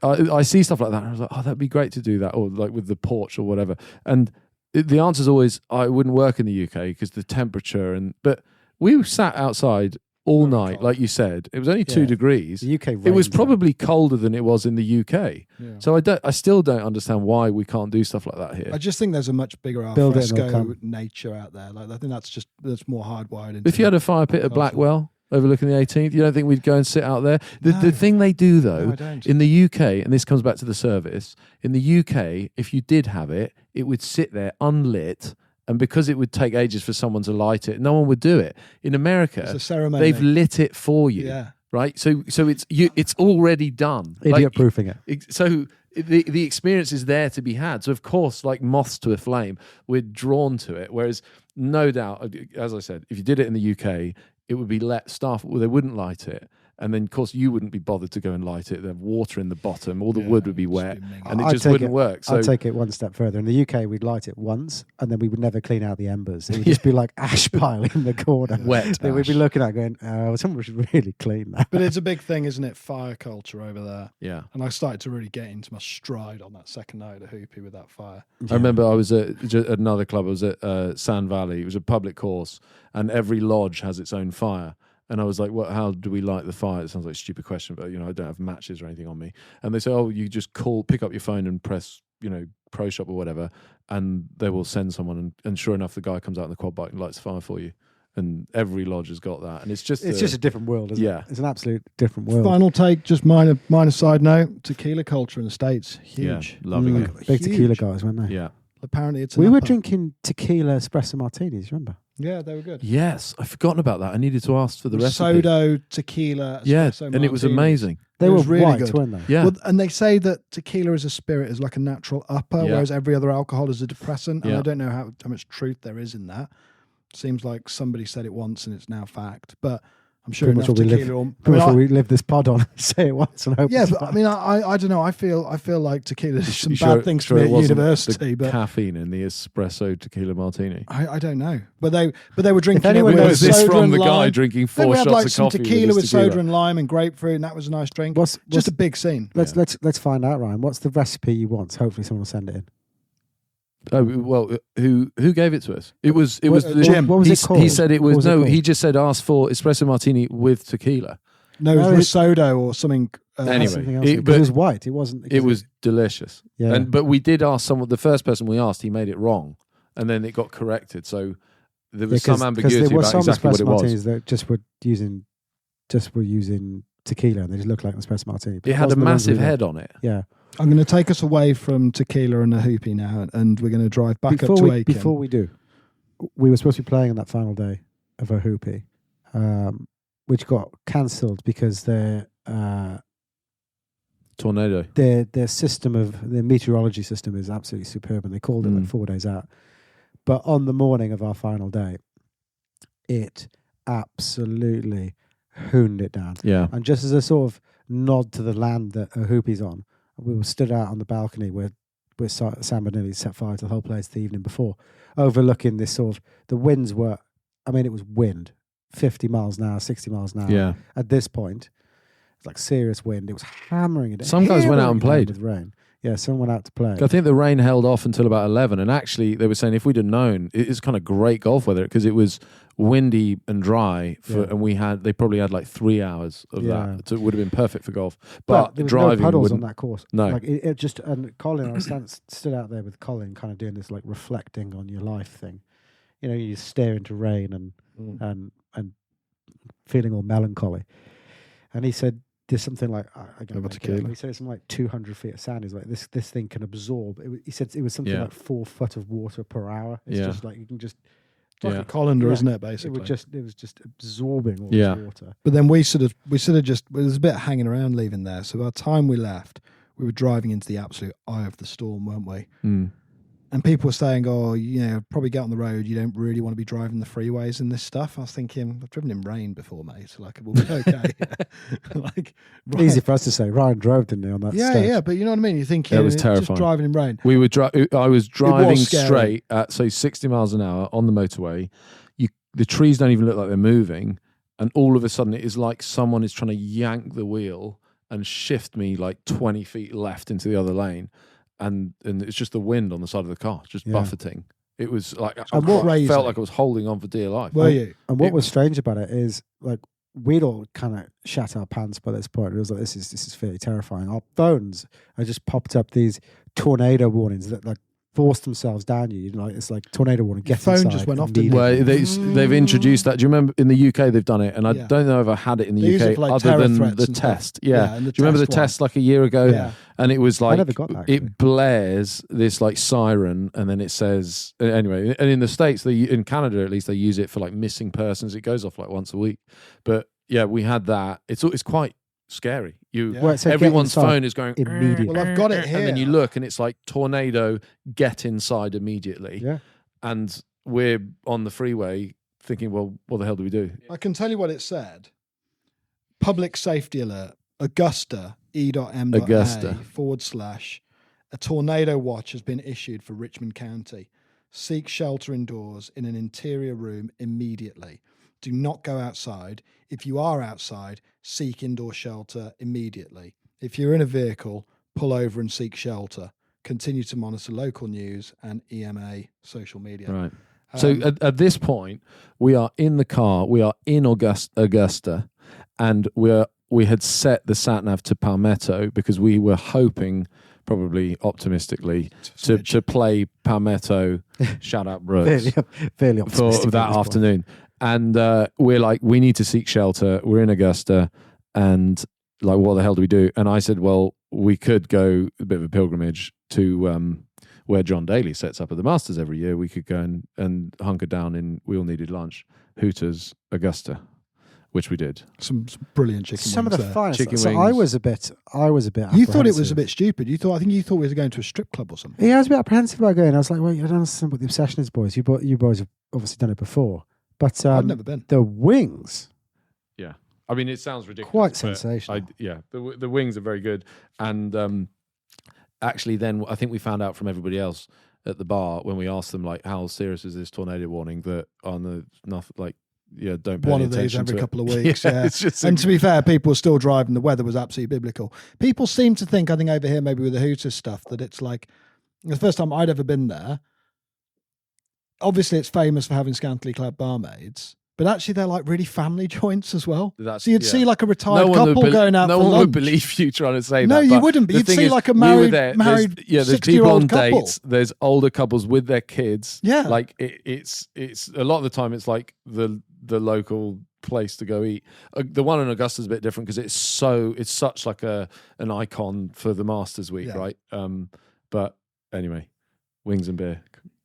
I see stuff like that, and I was like, "Oh, that'd be great to do that," or like with the porch or whatever. And the answer is always, "It wouldn't work in the UK because the temperature." But we sat outside all Very night, cold. like you said. It was only 2 Yeah. degrees. The UK It was rains, though. probably colder than it was in the UK. Yeah. So I still don't understand why we can't do stuff like that here. I just think there's a much bigger Build it and they'll alfresco come. nature out there. Like I think that's more hardwired into. If you had a fire pit at culture. Blackwell overlooking the 18th, you don't think we'd go and sit out there? The No. thing they do, though, No, I don't. in the UK, and this comes back to the service, in the UK, if you did have it, it would sit there unlit, and because it would take ages for someone to light it, no one would do it. In It's America, a ceremony. they've lit it for you, Yeah. right? So it's already done. Idiot proofing it. So the experience is there to be had. So of course, like moths to a flame, we're drawn to it. Whereas, no doubt, as I said, if you did it in the UK, it would be staff. Well, they wouldn't light it, and then of course you wouldn't be bothered to go and light it. There'd have water in the bottom, all the Yeah, wood would be just wet, be minging. and it I'd just take wouldn't it- work. So I'd take it one step further. In the UK, we'd light it once, and then we would never clean out the embers. It would just be like ash pile in the corner. wet. That we'd be ash. looking at going, someone should really clean that. But it's a big thing, isn't it? Fire culture over there. Yeah. And I started to really get into my stride on that second night at Hoopy with that fire. I remember I was at another club. I was at Sand Valley. It was a public course, and every lodge has its own fire. And I was like, "What? How do we light the fire?" It sounds like a stupid question, but I don't have matches or anything on me. And they say, "Oh, you just pick up your phone and press, Pro Shop or whatever, and they will send someone." And sure enough, the guy comes out on the quad bike and lights the fire for you. And every lodge has got that, and it's just a different world, isn't Yeah. it? It's an absolute different world. Final take, just minor side note. Tequila culture in the States, huge. Yeah, loving Like, it. Big tequila huge. guys, weren't they? Yeah. Apparently, it's. We an were upper. drinking tequila espresso martinis, remember? Yeah, they were good. Yes, I've forgotten about that. I needed to ask for the recipe. Sodo, tequila, Yeah, espresso and it was martinis. amazing. They It were was really white, good. weren't they? Yeah. Well, and they say that tequila as a spirit is like a natural upper, Yeah. whereas every other alcohol is a depressant. And Yeah. I don't know how much truth there is in that. Seems like somebody said it once and it's now fact. But I'm sure Pretty much enough what we live- tequila. Pretty much what we live this pod on. Say it once and hope. Yeah, it's but I fine. mean, I don't know. I feel like tequila did some You bad things to sure me it at wasn't university, the but caffeine in the espresso tequila martini. I don't know. But they were drinking. anyone it with Was this soda from and the guy lime. drinking Then 4 we had shots like of some coffee tequila with his tequila? soda and lime and grapefruit, and that was a nice drink. What's Just a big scene. let's find out, Ryan. What's the recipe you want? Hopefully, someone will send it in. Oh well, who gave it to us? It was Jim. What was it called? He said it What was it no. called? He just said ask for espresso martini with tequila. No, it No, was it- risotto or something. Anyway, Something else. it- Because but- it was white. It wasn't. It was delicious. Yeah. But we did ask someone. The first person we asked, he made it wrong, and then it got corrected. So there was some ambiguity there were about some exactly what espresso it was. martinis that just were using tequila, and they just looked like an espresso martini. It had a Wasn't the ones massive we got. head on it. Yeah. I'm going to take us away from tequila and a hoopy now, and we're going to drive back up to Aiken. Before we do, we were supposed to be playing on that final day of a hoopy, which got cancelled because their Tornado. system of their meteorology system is absolutely superb, and they called it like 4 days out. But on the morning of our final day, it absolutely hooned it down. Yeah. And just as a sort of nod to the land that a hoopy's on, we were stood out on the balcony where Sam had nearly set fire to the whole place the evening before, overlooking this sort of, the winds were, I mean, it was wind, 50 miles an hour, 60 miles an hour. Yeah. At this point, it's like serious wind. It was hammering it. Some guys went out and hammering it played. with rain. Yeah, someone went out to play. I think the rain held off until about 11, and actually they were saying if we'd have known, it's kind of great golf weather because it was windy and dry, and they probably had like 3 hours of that, so it would have been perfect for golf. But there was driving no puddles on wouldn't. that course. No. Like it just, and Colin, I stood out there with Colin, kind of doing this like reflecting on your life thing. You know, you stare into rain and feeling all melancholy. And he said, "There's something like I don't know, he said it's something like 200 feet of sand. He's like, this thing can absorb." He said it was something like 4 foot of water per hour. It's just like you can just. Like a colander, isn't it? Basically, It was just absorbing all this water. But then we sort of just, there was a bit of hanging around leaving there. So by the time we left, we were driving into the absolute eye of the storm, weren't we? And people were saying, "Oh, you know, probably get on the road. You don't really want to be driving the freeways and this stuff." I was thinking, I've driven in rain before, mate. So like, we'll be okay. Like, Easy for us to say. Ryan drove, didn't he, on that stage? Yeah. But you know what I mean? You think It was just terrifying. driving in rain. I was driving scary. straight at say 60 miles an hour on the motorway. The trees don't even look like they're moving, and all of a sudden it is like someone is trying to yank the wheel and shift me like 20 feet left into the other lane, and it's just the wind on the side of the car, just buffeting. It was like I felt like I was holding on for dear life. Were you? And what was strange about it is, like, we'd all kind of shat our pants by this point. It was like, this is fairly terrifying. Our phones had just popped up these tornado warnings that like forced themselves down you. Like, it's like tornado warning. Get phone inside just went off, didn't immediately. Well, they've introduced that. Do you remember in the UK they've done it? And I don't know if I had it in They the use it UK for, like, other terror than threats the and test. stuff. Yeah, and Do the you remember the test one. test like a year ago? Yeah. And it was like never got that, actually. it blares this like siren, and then it says anyway. And in the States, in Canada at least, they use it for like missing persons. It goes off like once a week. But yeah, we had that. It's quite scary. Well, it said get Everyone's inside phone is going immediately. Well, I've got it here. and then you look, and it's like tornado. Get inside immediately. Yeah. And we're on the freeway thinking, well, what the hell do we do? I can tell you what it said. Public safety alert. Augusta, e.m.a Augusta. / a tornado watch has been issued for Richmond County. Seek shelter indoors in an interior room immediately. Do not go outside. If you are outside, seek indoor shelter immediately. If you're in a vehicle, pull over and seek shelter. Continue to monitor local news and EMA social media. Right. So at this point, we are in the car. We are in Augusta, and we had set the sat nav to Palmetto because we were hoping, probably optimistically, to play Palmetto. Shout out Brooks fairly for optimistic that at this afternoon. And we're like, we need to seek shelter. We're in Augusta, and like, what the hell do we do? And I said, well, we could go a bit of a pilgrimage to where John Daly sets up at the Masters every year. We could go and hunker down in We All Needed Lunch, Hooters, Augusta, which we did. Some brilliant chicken Some wings of the there. finest. Chicken So wings. I was a bit. You thought it was apprehensive. a bit stupid. I think you thought we were going to a strip club or something. Yeah, I was a bit apprehensive about going. I was like, well, I don't understand what the obsession is, boys. You boys have obviously done it before, but I've never been. the wings Yeah. I mean, it sounds ridiculous. Quite but sensational. the wings are very good. And actually, then I think we found out from everybody else at the bar when we asked them, like, how serious is this tornado warning, that on the nothing, like, don't pay One any of these attention every to couple of it. weeks. Yeah. It's just And to be fair, people were still driving. The weather was absolutely biblical. People seem to think, I think over here, maybe with the Hooters stuff, that it's like the first time I'd ever been there. Obviously, it's famous for having scantily clad barmaids, but actually, they're like really family joints as well. So you'd see like a retired couple going out. No for one lunch. would believe you trying to say that. No, you but wouldn't. But the you'd thing see is, like a we were married, there. married, there's people on 60-year-old couple. dates. There's older couples with their kids. Yeah. Like it's a lot of the time it's like the local place to go eat. The one in Augusta's a bit different because it's such like an icon for the Masters Week, Yeah. right? But anyway, wings and beer.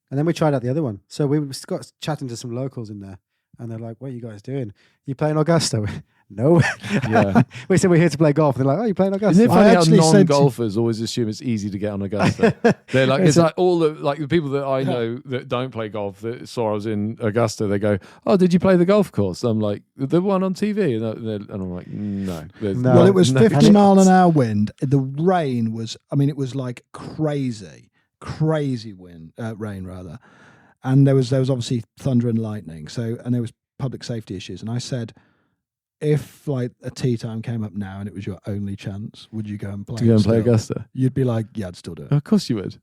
And then we tried out the other one. So we got chatting to some locals in there, and they're like, "What are you guys doing? You playing Augusta?" No. Yeah. We said we're here to play golf. And they're like, "Oh, you playing Augusta?" Isn't it I funny how actually said to- non-golfers always assume it's easy to get on Augusta? They're like, it's like all the people that I know that don't play golf that saw I was in Augusta. They go, "Oh, did you play the golf course?" I'm like, "The one on TV," and I'm like, "No." No. Well, it was no 50 chance." mile an hour wind. The rain was, I mean, it was like crazy wind, rain rather. And there was obviously thunder and lightning. So, and there was public safety issues. And I said, if like a tea time came up now and it was your only chance, would you go and play? To go and play still? Augusta. You'd be like, yeah, I'd still do it. Of course you would.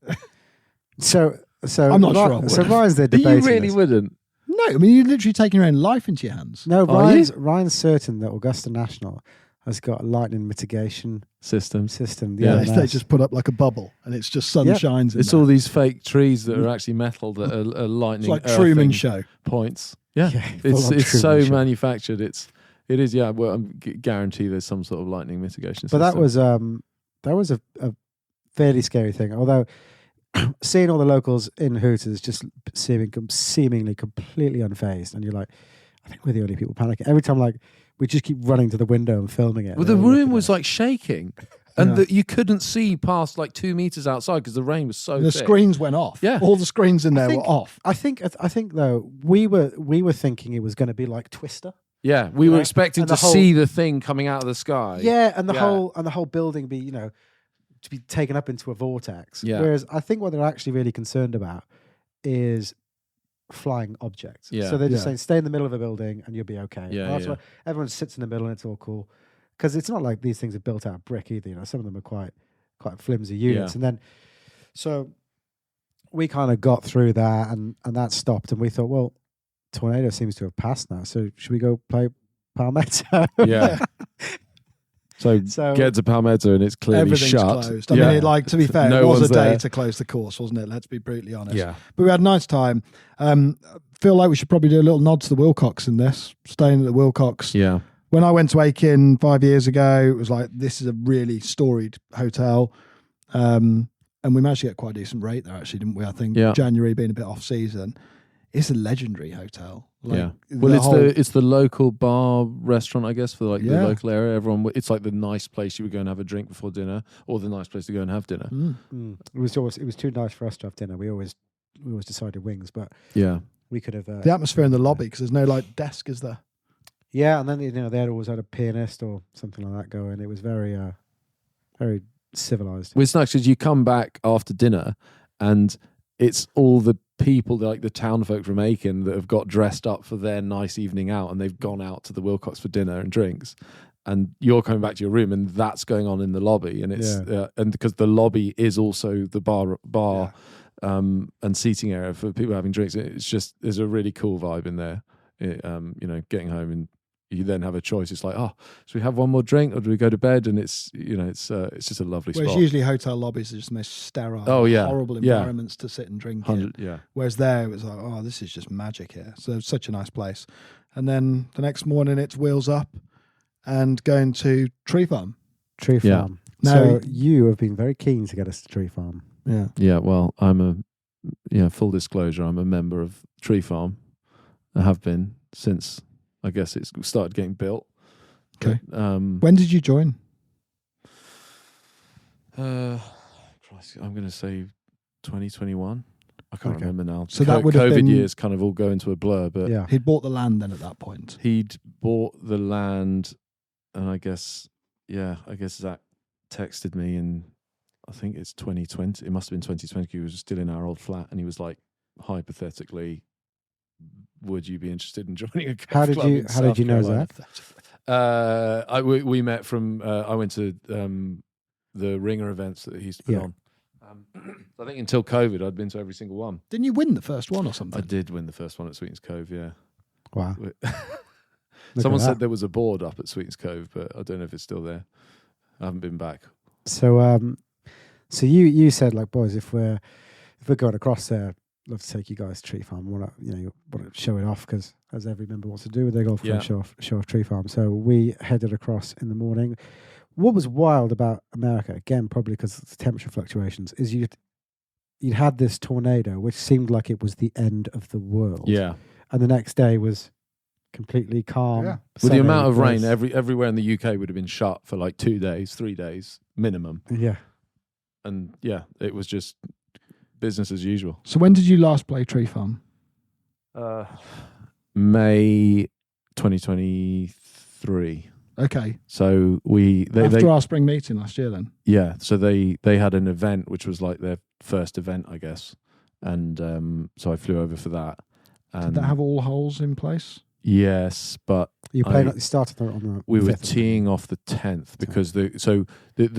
So I'm not sure I would. So Ryan's there You debating. really this. wouldn't. No, I mean, you're literally taking your own life into your hands. No, Are you? Ryan's certain that Augusta National has got a lightning mitigation Systems. system. The Yeah. LMS. They just put up like a bubble and it's just sun Yeah. shines in It's there. all these fake trees that are actually metal that are It's lightning. like Truman earthing Show. points. Yeah, Yeah, it's full-on so Truman Show. manufactured. It is. Yeah, well, I guarantee there's some sort of lightning mitigation. But system. that was a fairly scary thing. Although seeing all the locals in Hooters just seemingly completely unfazed, and you're like, I think we're the only people panicking. Every time, like, we just keep running to the window and filming it. Well, They're the all room looking was at like shaking, and Yeah. you couldn't see past like 2 meters outside because the rain was so The thick. screens went off. Yeah. All the screens in I there think- were off. I think though we were thinking it was going to be like Twister. Yeah, we You were know, expecting and to the whole- see the thing coming out of the sky. Yeah, and the Yeah. whole building be to be taken up into a vortex. Yeah. Whereas I think what they're actually really concerned about is flying objects. Yeah. So they're just Yeah. saying stay in the middle of a building and you'll be okay. Yeah, And that's yeah. why everyone sits in the middle and it's all cool. Because it's not like these things are built out of brick either. Some of them are quite flimsy units. Yeah. And then so we kind of got through that and that stopped and we thought, well, tornado seems to have passed now. So should we go play Palmetto? Yeah. So, So- get to Palmetto and it's clearly Everything's shut. closed. I Yeah. mean, to be fair, No it was a one's day there. to close the course, wasn't it? Let's be brutally honest. Yeah. But we had a nice time. Feel like we should probably do a little nod to the Wilcox in this, staying at the Wilcox. Yeah. When I went to Aiken 5 years ago, it was like, this is a really storied hotel. And we managed to get quite a decent rate there, actually, didn't we? I think Yeah. January being a bit off season. It's a legendary hotel. Yeah. Well, it's the local bar restaurant, I guess, for like the Yeah. local area. Everyone, it's like the nice place you would go and have a drink before dinner, or the nice place to go and have dinner. It was too nice for us to have dinner. We always decided wings, but Yeah. we could have The atmosphere in the lobby, because there's no like desk, is there? yeah, and then they had always had a pianist or something like that going. It was very very civilized. Well, it's nice because you come back after dinner and it's all the people, like the town folk from Aiken, that have got dressed up for their nice evening out and they've gone out to the Wilcox for dinner and drinks. And you're coming back to your room and that's going on in the lobby. And it's and because the lobby is also the bar and seating area for people having drinks. It's just, there's a really cool vibe in there. Getting home and you then have a choice. It's like, oh, should we have one more drink or do we go to bed? And it's just a lovely Whereas spot. usually hotel lobbies are just the most sterile, Oh, yeah. horrible Yeah. environments to sit and drink in. 100, yeah. Whereas there it was like, oh, this is just magic here. So it's such a nice place. And then the next morning it's wheels up and going to Tree Farm. Tree Yeah. Farm. Now- So you have been very keen to get us to Tree Farm. Yeah. Yeah, well, full disclosure, I'm a member of Tree Farm. I have been since, I guess, it's started getting built. Okay. But, When did you join? Christ, I'm going to say 2021. I can't Okay. remember now. So that would have COVID been- years kind of all go into a blur, but Yeah. He'd bought the land then at that point. he'd bought the land, and I guess Zach texted me in, I think it's 2020. It must have been 2020. He was still in our old flat, and he was like, hypothetically, would you be interested in joining a golf How did club you in How did South you know Carolina? Zach? We met from. I went to the Ringer events that he used to put Yeah. on. I think until COVID, I'd been to every single one. Didn't you win the first one or I something? did win the first one at Sweetens Cove. Yeah. Wow. Look Someone at said that. there was a board up at Sweetens Cove, but I don't know if it's still there. I haven't been back. So so you said, like, boys, if we're going across there, I'd love to take you guys to Tree Farm. Want to show it off, because as every member wants to do with their golf club, Yeah. show off Tree Farm. So we headed across in the morning. What was wild about America, again, probably because of the temperature fluctuations, is you'd had this tornado, which seemed like it was the end of the world. Yeah. And the next day was completely calm. Yeah. With the sunny, amount of rain, nice. everywhere in the UK would have been shut for like 2 days, 3 days minimum. Yeah. And yeah, it was just business as usual. So when did you last play Tree Farm? May 2023. Okay. So After our spring meeting last year then? yeah, so they had an event which was like their first event, I guess, and so I flew over for that. And Did that have all holes in place? yes, but You played. I- You started on the. we were 5th, teeing off the 10th because the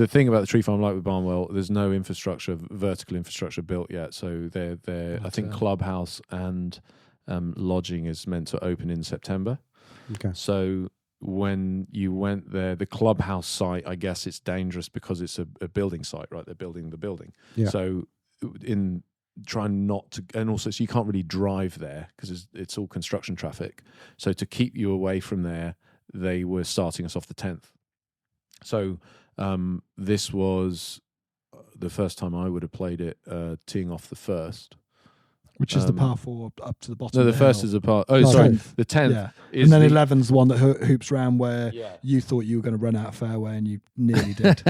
thing about the Tree Farm, like with Barnwell, there's no vertical infrastructure built yet. So they're I think clubhouse and lodging is meant to open in September. Okay. So when you went there, the clubhouse site, I guess it's dangerous because it's a building site, right? They're building the building. Yeah. So in trying not to, and also so you can't really drive there because it's all construction traffic. So to keep you away from there, they were starting us off the 10th. So this was the first time I would have played it, teeing off the first. Which is the par 4 up to the bottom No, of the the first hill. is a part. Oh, No, sorry, 10th. the 10th. Yeah. Is And then the, 11's the one that hoops round where Yeah. you thought you were going to run out of fairway and you nearly did.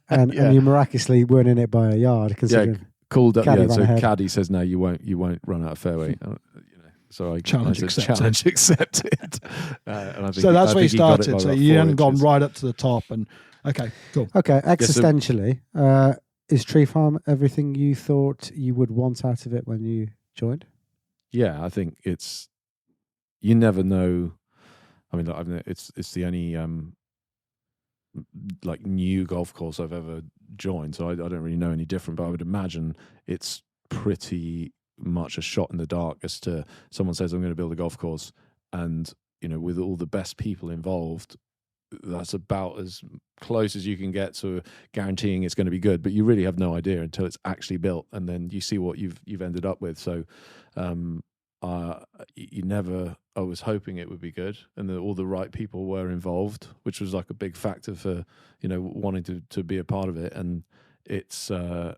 And you miraculously weren't in it by a yard, considering. called up. Caddy Yeah, ran so ahead. Caddy says no, you won't run out of fairway. So I Challenge I said, accepted. Challenge accepted. And I think So that's I where you think he got it started. by So about you 4 hadn't gone inches. right up to the top. And okay, cool. Okay, existentially, is Tree Farm everything you thought you would want out of it when you joined? Yeah, I think it's. You never know. I mean, it's the only like new golf course I've ever joined, so I don't really know any different. But I would imagine it's pretty much a shot in the dark as to someone says I'm going to build a golf course, and with all the best people involved, that's about as close as you can get to guaranteeing it's going to be good. But you really have no idea until it's actually built, and then you see what you've ended up with. So you never. I was hoping it would be good, and that all the right people were involved, which was like a big factor for wanting to be a part of it. And it's I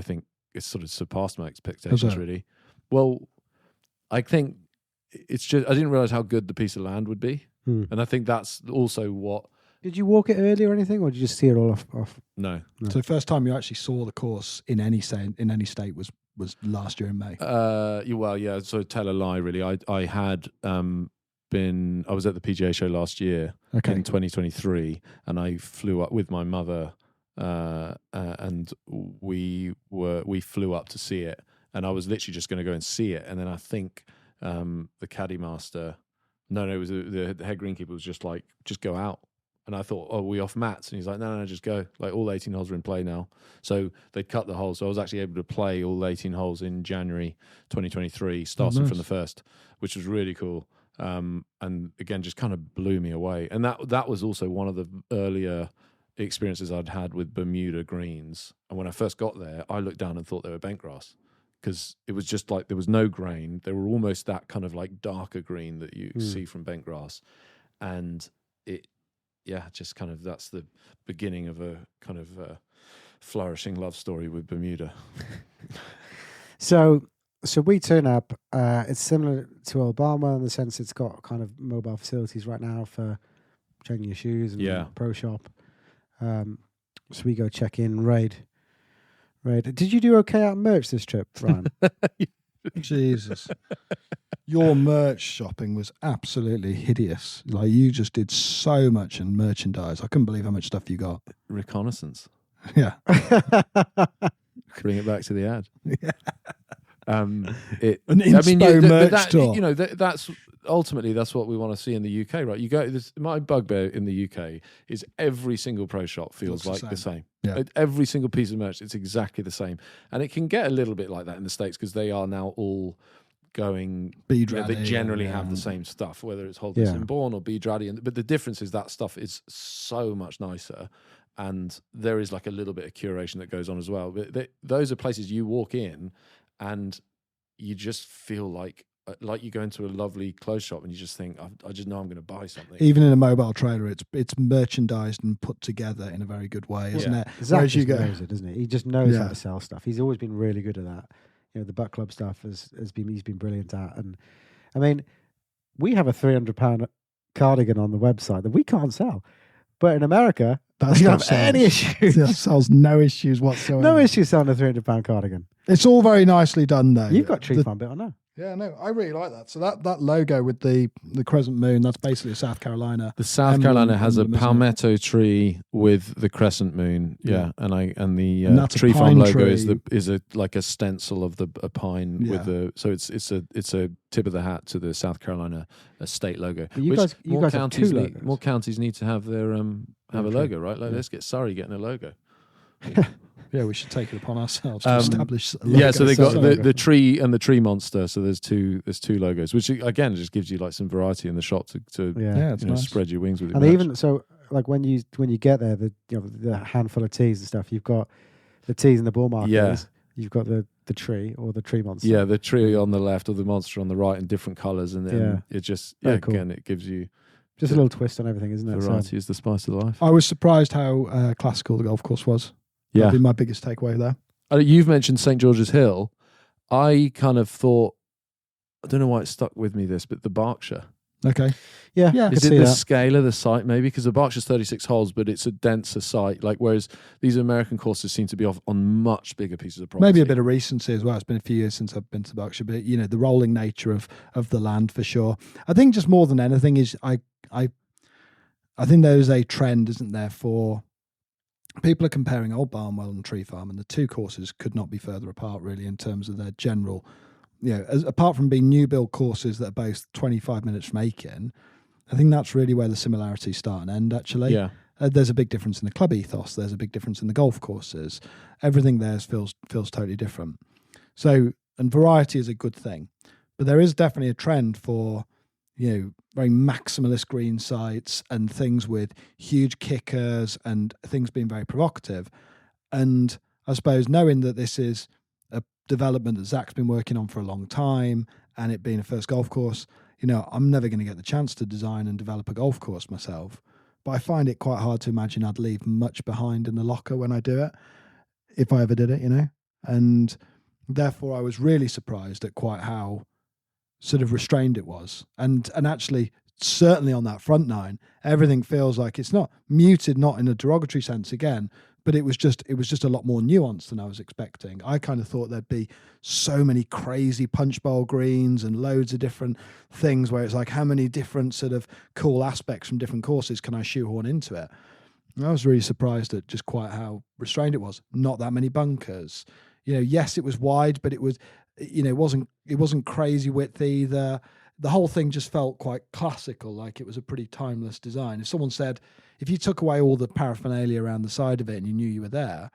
think it's sort of surpassed my expectations really. Well, I think it's just I didn't realize how good the piece of land would be, and I think that's also what. Did you walk it early or anything, or did you just see it all off? No. So the first time you actually saw the course in any state was last year in May. Yeah. So tell a lie, really. I had been. I was at the PGA show last year in 2023, and I flew up with my mother, and we flew up to see it, and I was literally just going to go and see it, and then I think the caddy master, no, it was the head greenkeeper was just like, just go out. And I thought, oh, we off mats? And he's like, no, just go. Like all 18 holes are in play now. So they cut the holes. So I was actually able to play all 18 holes in January 2023, starting nice. from the first, which was really cool. And again, just kind of blew me away. And that was also one of the earlier experiences I'd had with Bermuda greens. And when I first got there, I looked down and thought they were bent grass because it was just like there was no grain. They were almost that kind of like darker green that you see from bent grass. And just kind of that's the beginning of a kind of flourishing love story with Bermuda. So we turn up. It's similar to Old Barnwell in the sense it's got kind of mobile facilities right now for changing your shoes and pro shop. So we go check in, raid Right. Did you do okay out of merch this trip, Ryan? Jesus. Your merch shopping was absolutely hideous. Like, you just did so much in merchandise. I couldn't believe how much stuff you got. Reconnaissance. Yeah. Bring it back to the ad. Yeah. An inspo merch that, store. you know, that's ultimately that's what we want to see in the UK, right? You go. My bugbear in the UK is every single pro shop feels Looks like the the same. Yeah. Every single piece of merch, it's exactly the same, and it can get a little bit like that in the States because they are now all going. Bead They Rally, generally have yeah. the same stuff, whether it's Holders Yeah. and Born or Bead Rally, but the difference is that stuff is so much nicer. And there is like a little bit of curation that goes on as well. But those are places you walk in and you just feel like you go into a lovely clothes shop and you just think, I just know I'm going to buy something. Even in a mobile trailer, it's merchandised and put together in a very good way, isn't Yeah. it? Zach Whereas just you go, knows it, doesn't he? He just knows how Yeah. to sell stuff. He's always been really good at that. You know, the Buck Club stuff he's been brilliant at. And I mean, we have a £300 cardigan on the website that we can't sell, but in America, that we don't stuff have any issues. That sells no issues whatsoever. No issues selling a £300 cardigan. It's all very nicely done, though. You've got Tree The- Farm bit on now. Yeah, no, I really like that. So that logo with the crescent moon, that's basically a South Carolina. The South emblem- Carolina has a emblem, isn't it? palmetto tree with the crescent moon. Yeah. Yeah, and the And that's a Tree Farm pine logo tree. is a like a stencil of a pine Yeah. with the so it's a tip of the hat to the South Carolina state logo. But you which guys more have two counties logos. more counties need to have their have a Okay. logo, right? Like Yeah. let's get Surrey getting a logo. Yeah, we should take it upon ourselves to Um, establish. A Yeah, logo. so they got Logo. the tree and the tree monster. So there's two logos, which again just gives you like some variety in the shop to Yeah, it's nice. spread your wings with it. And even so, like when you get there, the handful of teas and stuff, you've got the teas and the ball markers. Yeah. You've got the tree or the tree monster. Yeah, the tree on the left or the monster on the right in different colours, and then Yeah. it just Very cool. again it gives you Just a little twist on everything, isn't it? So, variety is the spice of life. I was surprised how classical the golf course was. Yeah, That'd be my biggest takeaway there. You've mentioned St George's Hill. I kind of thought, I don't know why it stuck with me this, but the Berkshire. Okay. yeah, Yeah. I could Is it see the that. scale of the site maybe? Because the Berkshire's 36 holes, but it's a denser site. Like whereas these American courses seem to be off on much bigger pieces of property. Maybe a bit of recency as well. It's been a few years since I've been to Berkshire, but the rolling nature of the land for sure. I think just more than anything is I think there's a trend, isn't there, for people are comparing Old Barnwell and Tree Farm, and the two courses could not be further apart really in terms of their general, apart from being new build courses that are both 25 minutes from Aiken. I think that's really where the similarities start and end, actually. Yeah, There's a big difference in the club ethos. There's a big difference in the golf courses. Everything there feels totally different. So, and variety is a good thing. But there is definitely a trend for, very maximalist green sites and things with huge kickers and things being very provocative. And I suppose knowing that this is a development that Zach's been working on for a long time and it being a first golf course, I'm never going to get the chance to design and develop a golf course myself. But I find it quite hard to imagine I'd leave much behind in the locker when I do it, if I ever did it, And therefore I was really surprised at quite how sort of restrained it was. And actually, certainly on that front nine, everything feels like it's not muted, not in a derogatory sense again, but it was just a lot more nuanced than I was expecting. I kind of thought there'd be so many crazy punch bowl greens and loads of different things where it's like, how many different sort of cool aspects from different courses can I shoehorn into it? And I was really surprised at just quite how restrained it was. Not that many bunkers. Yes, it was wide, but it was, it wasn't crazy width either. The whole thing just felt quite classical, like it was a pretty timeless design. If someone said, if you took away all the paraphernalia around the side of it and you knew you were there,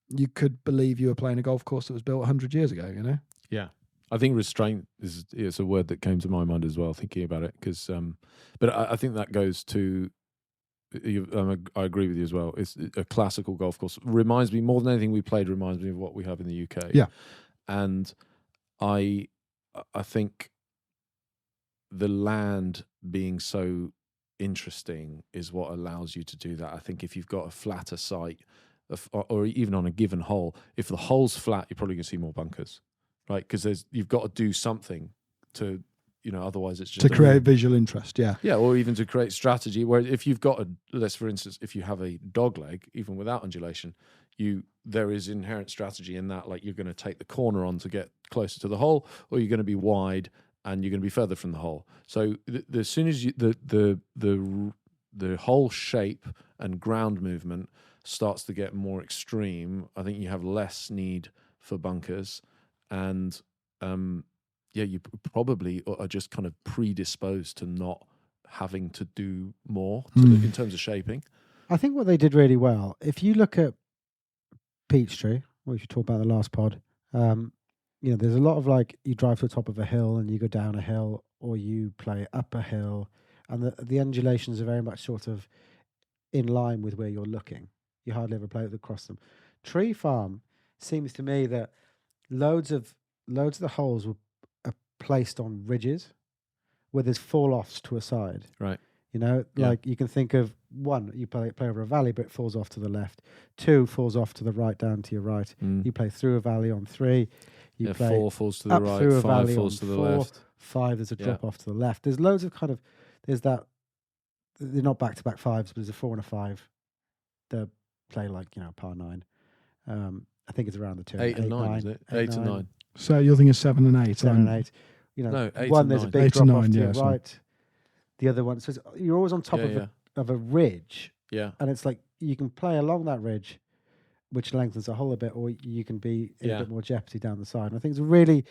you could believe you were playing a golf course that was built 100 years ago, Yeah, I think restraint is a word that came to my mind as well, thinking about it. Because, but I think that goes to. I agree with you as well. It's a classical golf course. Reminds me more than anything we played. Reminds me of what we have in the UK. Yeah, and I think the land being so interesting is what allows you to do that. I think if you've got a flatter site, or even on a given hole, if the hole's flat, you're probably going to see more bunkers, right? Because you've got to do something to, otherwise it's just to create visual interest. Yeah, or even to create strategy. Where if you've got for instance, if you have a dog leg, even without undulation, there is inherent strategy in that, like you're going to take the corner on to get closer to the hole, or you're going to be wide and you're going to be further from the hole. So as soon as the whole shape and ground movement starts to get more extreme, I think you have less need for bunkers, and you probably are just kind of predisposed to not having to do more in terms of shaping. I think what they did really well, if you look at Peachtree, which we talked about in the last pod, there's a lot of like you drive to the top of a hill and you go down a hill, or you play up a hill, and the undulations are very much sort of in line with where you're looking. You hardly ever play across them. Tree Farm seems to me that loads of the holes are placed on ridges where there's fall-offs to a side. Right. Like you can think of one, you play over a valley, but it falls off to the left. 2 falls off to the right, down to your right. You play through a valley on 3. You play 4 falls to the right, through a 5 valley falls to the 4, left. 5, there's a drop off to the left. There's loads of there's that, they're not back-to-back 5s, but there's a 4 and a 5. They play like, par 9. I think it's around the 2. 8 and 9, is it? 8 and 9. So you're thinking 7 and 8. 7 and 8. No, 8 one, and there's 9. a big 8 drop and off 9, to your yeah, right. The other one, so you're always on top of a ridge. Yeah. And it's like you can play along that ridge, which lengthens the hole a bit, or you can be in a bit more jeopardy down the side. And I think it's a really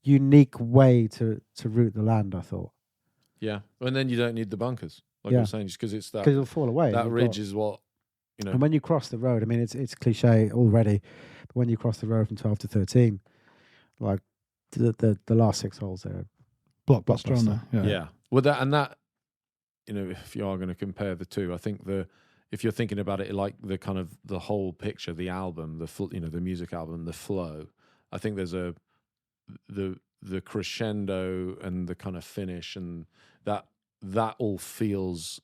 unique way to route the land, I thought. Yeah. And then you don't need the bunkers, like I was saying, just because it's that. Because it'll fall away. That ridge is what, And when you cross the road, I mean, it's cliche already, but when you cross the road from 12 to 13, like the last 6 holes there. Blockbuster on there. Yeah. Well, that, if you are going to compare the two, I think if you're thinking about it like the kind of the whole picture, the album, the music album, the flow, I think there's the crescendo and the kind of finish, and that all feels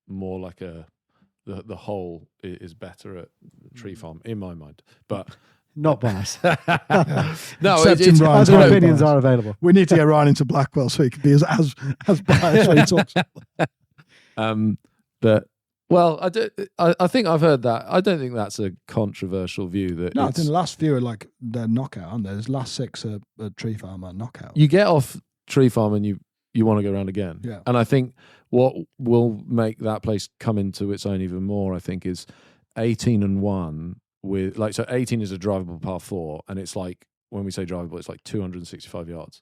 more like the whole is better at Tree Farm in my mind, but not biased. No, other opinions are available. We need to get Ryan into Blackwell so he can be as biased when he talks. But I think I've heard that. I don't think that's a controversial view. That no, I think the last few are like they're knockout, aren't there? There's last 6 are Tree Farm are knockout. You get off Tree Farm and you want to go around again. Yeah. And I think what will make that place come into its own even more, I think, is 18 and 1 with so 18 is a drivable par 4, and it's like, when we say drivable, it's like 265 yards,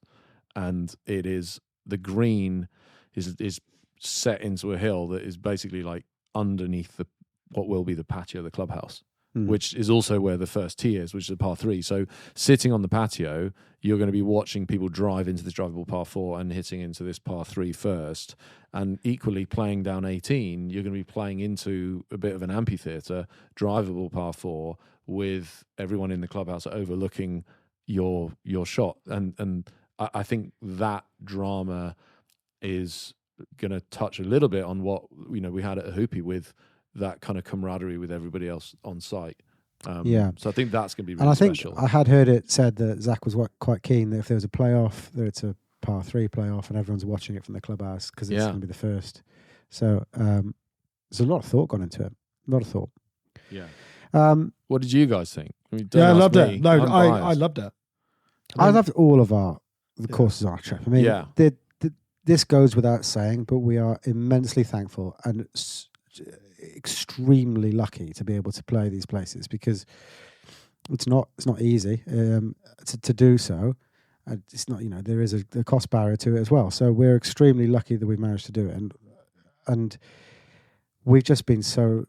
and it is the green is set into a hill that is basically like underneath what will be the patio of the clubhouse, which is also where the first tee is, which is a par 3. So sitting on the patio, you're going to be watching people drive into this drivable par 4 and hitting into this par 3 first. And equally playing down 18, you're going to be playing into a bit of an amphitheatre, drivable par 4, with everyone in the clubhouse overlooking your shot. And I think that drama is going to touch a little bit on what we had at a Hoopy, with that kind of camaraderie with everybody else on site. So I think that's going to be really special. And I think I had heard it said that Zach was quite keen that if there was a playoff, that it's a par 3 playoff and everyone's watching it from the clubhouse, because it's going to be the first. So there's a lot of thought gone into it. A lot of thought. Yeah. What did you guys think? I loved it. No, I loved it. I loved all of the courses on our trip. I mean, this goes without saying, but we are immensely thankful and extremely lucky to be able to play these places, because it's not easy to do so. It's not, there is a cost barrier to it as well. So we're extremely lucky that we've managed to do it, and we've just been so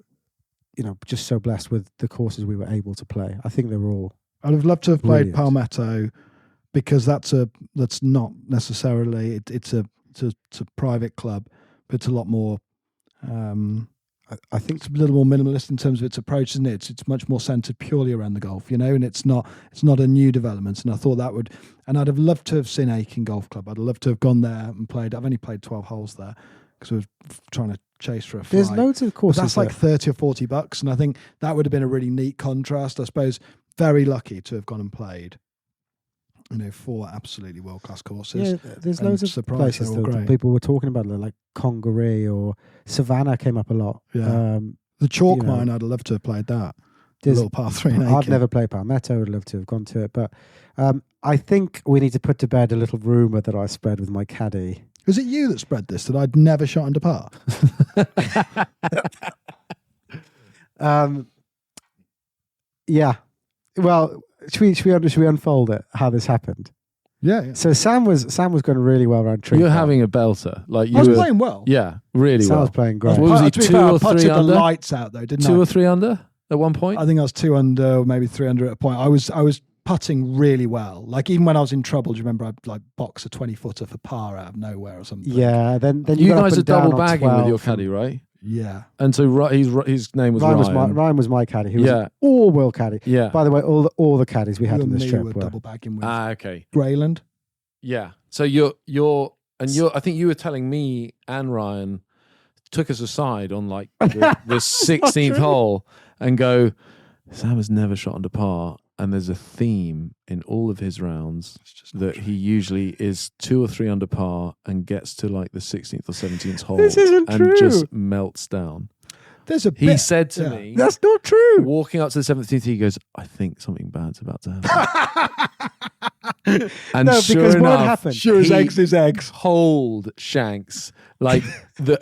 blessed with the courses we were able to play. I think they were all. I'd have loved to have played brilliant. Palmetto, because that's not necessarily it's a private club, but it's a lot more. I think it's a little more minimalist in terms of its approach, isn't it? It's much more centered purely around the golf, and it's not a new development. And I thought that would, and I'd have loved to have seen Aiken Golf Club. I'd have loved to have gone there and played. I've only played 12 holes there because I was trying to chase for a flight. There's loads of courses. But that's like $30 or $40, and I think that would have been a really neat contrast. I suppose very lucky to have gone and played. 4 absolutely world-class courses. Yeah, there's loads of places that people were talking about, like Congaree or Savannah came up a lot. Yeah. The chalk mine, I'd love to have played that. little par 3 in Aiken. I've never played Palmetto. Would love to have gone to it, but I think we need to put to bed a little rumor that I spread with my caddy. Was it you that spread this, that I'd never shot under par? Yeah. Well, should we unfold it? How this happened? Yeah. So Sam was going really well around tree. You're Park. having a belter. Like you I was were playing well. Yeah, really Sam well. was playing great. What was he, To be 2 fair, or I 3 putted the under? lights out though, didn't I? 2 or 3 under at one point? I think I was 2 under, maybe 3 under at a point. I was putting really well. Like even when I was in trouble, do you remember I'd like box a 20-footer for par out of nowhere or something? Yeah. Then you got up guys are and down double on bagging with 12 your caddy, right? Yeah. And so his name was Ryan. Ryan was my caddy. He was Yeah. an all-world caddy. Yeah. By the way, all the caddies we had You on and this me trip were were. double bagging with Okay. Grayland. Yeah. So you're I think you were telling me and Ryan took us aside on like the 16th hole and go, Sam has never shot under par, and there's a theme in all of his rounds that he usually is 2 or 3 under par and gets to like the 16th or 17th hole This isn't and true. just melts down. There's a He bit, said to yeah. me, That's not true. walking up to the 17th, he goes, I think something bad's about to happen. And No, sure because what enough, happened? Sure as he eggs is eggs. Hold shanks like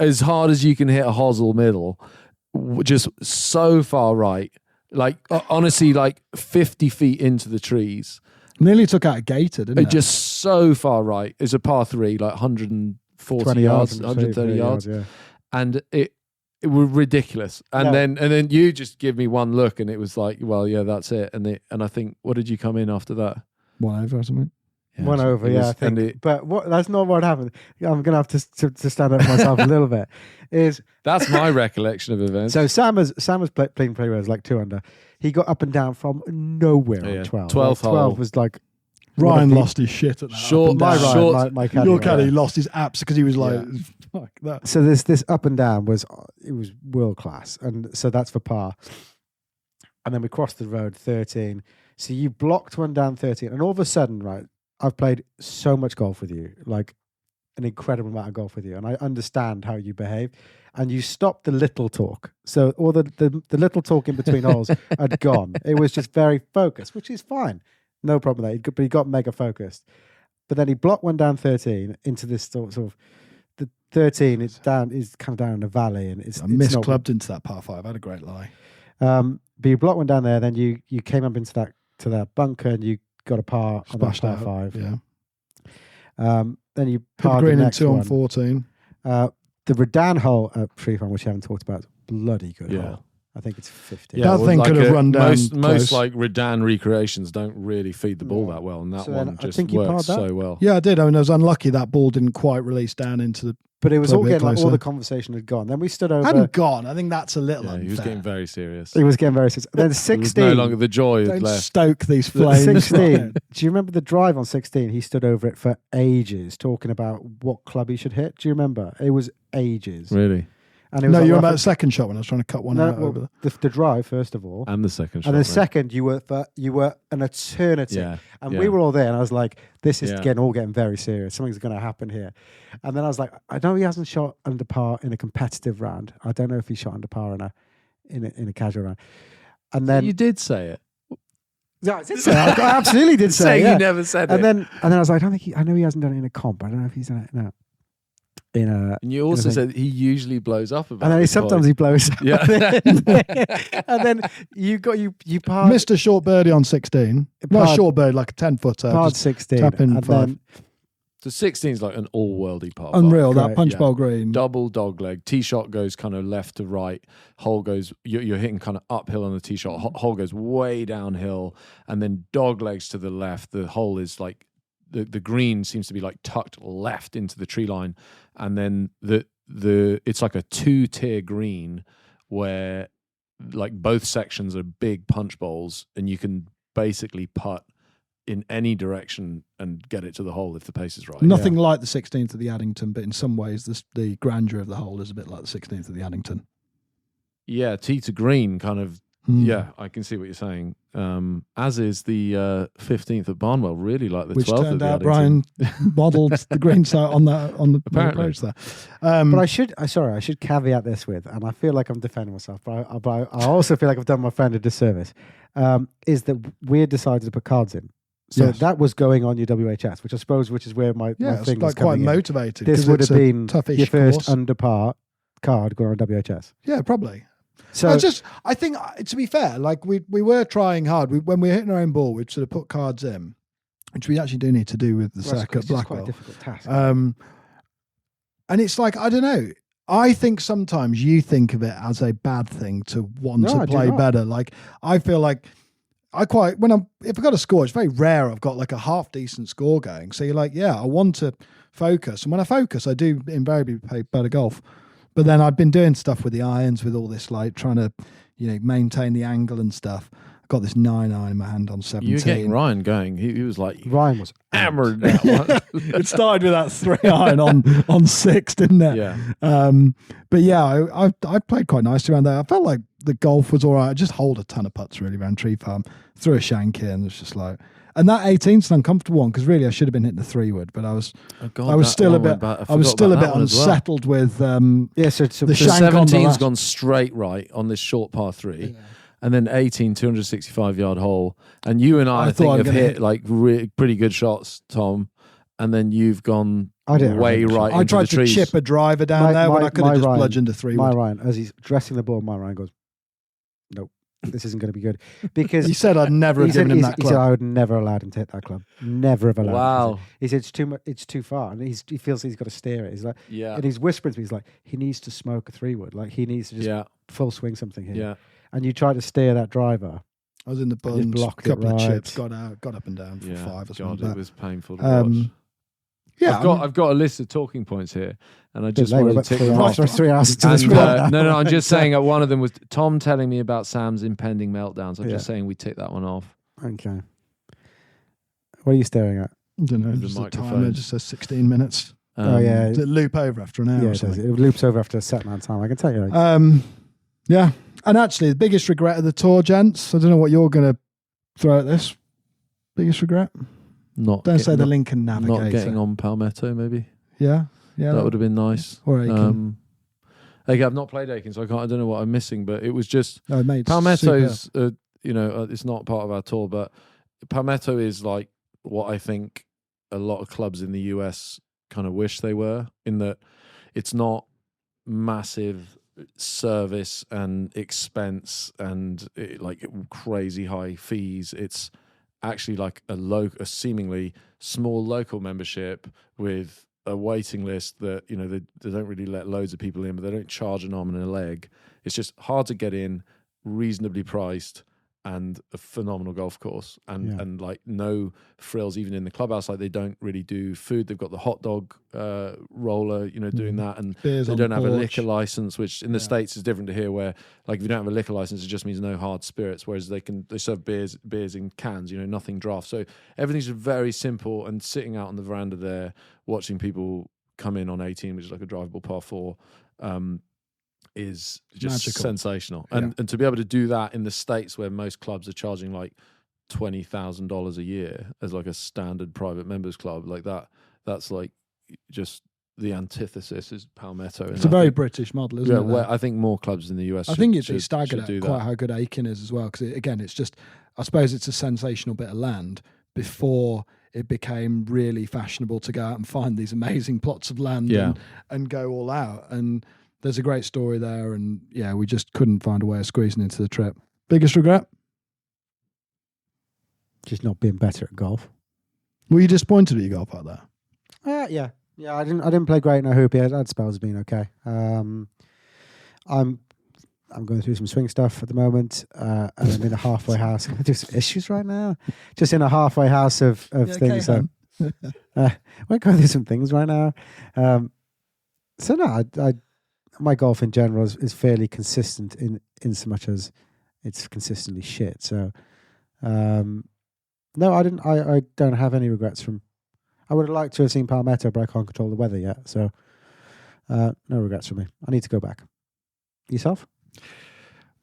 as hard as you can hit a hosel middle, just so far right, like honestly, like 50 feet into the trees. Nearly took out a gator, didn't it? Just so far right. It's a par 3, like 140 yards, 130 yards, Yeah. and it was ridiculous. And No. then you just give me one look, and it was like, well, yeah, that's it. And I think, what did you come in after that? 1 over or something. Yeah, One so over, it yeah, was- I think. and But that's not what happened. I'm going to have to stand up for myself a little bit. that's my recollection of events. So Sam was playing pretty well. It was like 2 under. He got up and down from nowhere Yeah. on 12. 12th Like, 12 hole. was like Ryan What a lost his shit at that. Short- up and my down. Ryan, short- my caddy. Your caddy yeah. lost his apps because he was like, fuck that. So this up and down was world class, and so that's for par. And then we crossed the road 13. So you blocked one down 13, and all of a sudden, right? I've played so much golf with you, like an incredible amount of golf with you, and I understand how you behave. And you stopped the little talk. So all the little talk in between holes had gone. It was just very focused, which is fine, no problem there. But he got mega focused. But then he blocked one down 13 into this sort of the 13. It's down, is kind of down in a valley, and it's I it's not- misclubbed into that par 5. I had a great lie. but you blocked one down there. Then you came up into that bunker, and you got a par on that Splashed par out. 5. Yeah. Then you Hit the parred the green in next 2 on one. 14. The Redan hole at Tree Farm, which you haven't talked about, is a bloody good Yeah. hole. I think it's 50. That thing could have run down Most close. like Redan recreations don't really feed the ball No. that well, and that So then one I just think you works parred that? so well. Yeah, I did. I mean, I was unlucky that ball didn't quite release down into the. But it was Play a all bit getting like all closer. the conversation had gone. Then we stood over. Hadn't gone. I think that's a little Yeah, unfair. he was getting very serious. It was getting very serious. Then There was 16. no longer the joy had Don't left. stoke these flames. 16. Do you remember the drive on 16? He stood over it for ages, talking about what club he should hit. Do you remember? It was ages. Really, And it was No, like you're rough- about the second shot when I was trying to cut one No, out well, over the drive first of all, and the second shot. and then mate. second you were an eternity. Yeah, And yeah. we were all there, and I was like, "This is Yeah. getting very serious. Something's going to happen here." And then I was like, "I know he hasn't shot under par in a competitive round. I don't know if he shot under par in a casual round." And then you did say it. yeah, I did say it. I absolutely did say it. Saying Yeah. you never said And it. then I was like, I know he hasn't done it in a comp. I don't know if he's done it now. And you also thing. said he usually blows up about. And then this sometimes point. he blows. up. Yeah. And then you parred Missed a short birdie on 16. Not a Parred- short bird, like a 10-footer. parred 16. tap in and 5. then So 16 is like an all-worldy par. Unreal, that Great, punch yeah. bowl green. Double dog leg. Tee shot goes kind of left to right. Hole goes, you're hitting kind of uphill on the tee shot. Hole goes way downhill. And then dog legs to the left. The hole is like, the green seems to be like tucked left into the tree line. And then it's like a 2-tier green where like both sections are big punch bowls, and you can basically putt in any direction and get it to the hole if the pace is right. Nothing like the 16th of the Addington, but in some ways, the grandeur of the hole is a bit like the 16th of the Addington. Yeah, tee to green kind of. Hmm. Yeah, I can see what you're saying. as is the 15th at Barnwell. Really like the Which 12th turned at out the Brian modelled the green side on the Apparently. approach there. But I should caveat this with, and I feel like I'm defending myself, but I also feel like I've done my friend a disservice. Is that we had decided to put cards in, so Yes. that was going on your WHS, which is where my Yeah, my it's thing was like quite coming in. motivated. This 'cause would it's have a been toughish your first course. under par card going on WHS. Yeah, probably. So I think to be fair, like we were trying hard. When we were hitting our own ball, we'd sort of put cards in, which we actually do need to do with the circuit it's quite a Blackwell. difficult task. And it's like, I don't know. I think sometimes you think of it as a bad thing to want No, I to do play not. better. Like I feel like if I got a score, it's very rare I've got like a half decent score going. So you're like, yeah, I want to focus. And when I focus, I do invariably play better golf. But then I've been doing stuff with the irons, with all this, like trying to, maintain the angle and stuff. I've got this 9-iron in my hand on 17. You were getting Ryan going. He was like Ryan was hammered that one. It started with that 3-iron on 6, didn't it? Yeah. But yeah, I played quite nicely around there. I felt like the golf was all right. I just hold a ton of putts really around Tree Farm. Threw a shank in. It's just like, and that 18's an uncomfortable one because really I should have been hitting the 3-wood, but I was still a bit unsettled with yeah. So the shank on the 17's last. gone straight right on this short par 3. And then 18, 265-yard hole. And you and I thought think I'm have gonna hit hit- like pretty good shots, Tom. And then you've gone I didn't way remember. right I into tried the to trees. chip a driver down there when I could have just Ryan- bludgeoned a My 3-wood. Ryan, as he's dressing the ball, my Ryan goes, nope, this isn't going to be good. Because He said I'd never have given him that he said club. I would never allowed him to hit that club. Never have allowed him. Wow. He said it's too much. It's too far, and he feels he's got to steer it. He's like, Yeah. and he's whispering to me. He's like, he needs to smoke a 3-wood. Like he needs to just Yeah. full swing something here. Yeah. And you try to steer that driver. I was in the just buns, blocked it couple of right. chips, got up and down for Yeah. 5 or God, something. it was painful to watch. Yeah, I've got a list of talking points here, and I Bit just late, wanted we're to tick about them off. 3 hours to this And, one. no, I'm just saying that one of them was Tom telling me about Sam's impending meltdowns. I'm Yeah. just saying we tick that one off. Okay. What are you staring at? I don't know, The just the timer microphone. just says 16 minutes. Oh yeah, Does it loop over after an hour yeah. or It does. something? It loops over after a set amount of time. I can tell you. Yeah. And actually, the biggest regret of the tour, gents, I don't know what you're going to throw at this. Biggest regret? Not Don't say the not- Lincoln Navigator. Not getting on Palmetto, maybe. Yeah. Yeah. That would have been nice. Or Aiken. I've not played Aiken, so I don't know what I'm missing. But it was just No, mate, Palmetto's. It's not part of our tour, but Palmetto is like what I think a lot of clubs in the US kind of wish they were. In that, it's not massive service and expense and like crazy high fees. It's actually like a seemingly small local membership with a waiting list that they don't really let loads of people in, but they don't charge an arm and a leg. It's just hard to get in, reasonably priced, and a phenomenal golf course, and like no frills even in the clubhouse. Like they don't really do food. They've got the hot dog roller, doing that, and Beers they on don't have a porch. liquor license, which in the States is different to here, where like if you don't have a liquor license, it just means no hard spirits. Whereas they serve beers in cans, nothing draft. So everything's very simple. And sitting out on the veranda there, watching people come in on 18, which is like a drivable par 4. Is just Magical. sensational, and to be able to do that in the States where most clubs are charging like $20,000 a year as like a standard private members club, like that's like just the antithesis is Palmetto. It's a very British model, isn't it? Where I think more clubs in the US. I think you'd be staggered at quite how good Aiken is as well, because again, it's just, I suppose it's a sensational bit of land before it became really fashionable to go out and find these amazing plots of land and go all out. And there's a great story there, and we just couldn't find a way of squeezing into the trip. Biggest regret? Just not being better at golf. Were you disappointed at your golf out there? Yeah. I didn't play great in a hoop. I had spells being okay. I'm going through some swing stuff at the moment, and I'm in a halfway house. I'm doing some issues right now. Just in a halfway house of things. Okay, We're going through some things right now. So no, my golf in general is fairly consistent in so much as it's consistently shit. So no, I didn't. I don't have any regrets from. I would have liked to have seen Palmetto, but I can't control the weather yet. So no regrets from me. I need to go back. Yourself?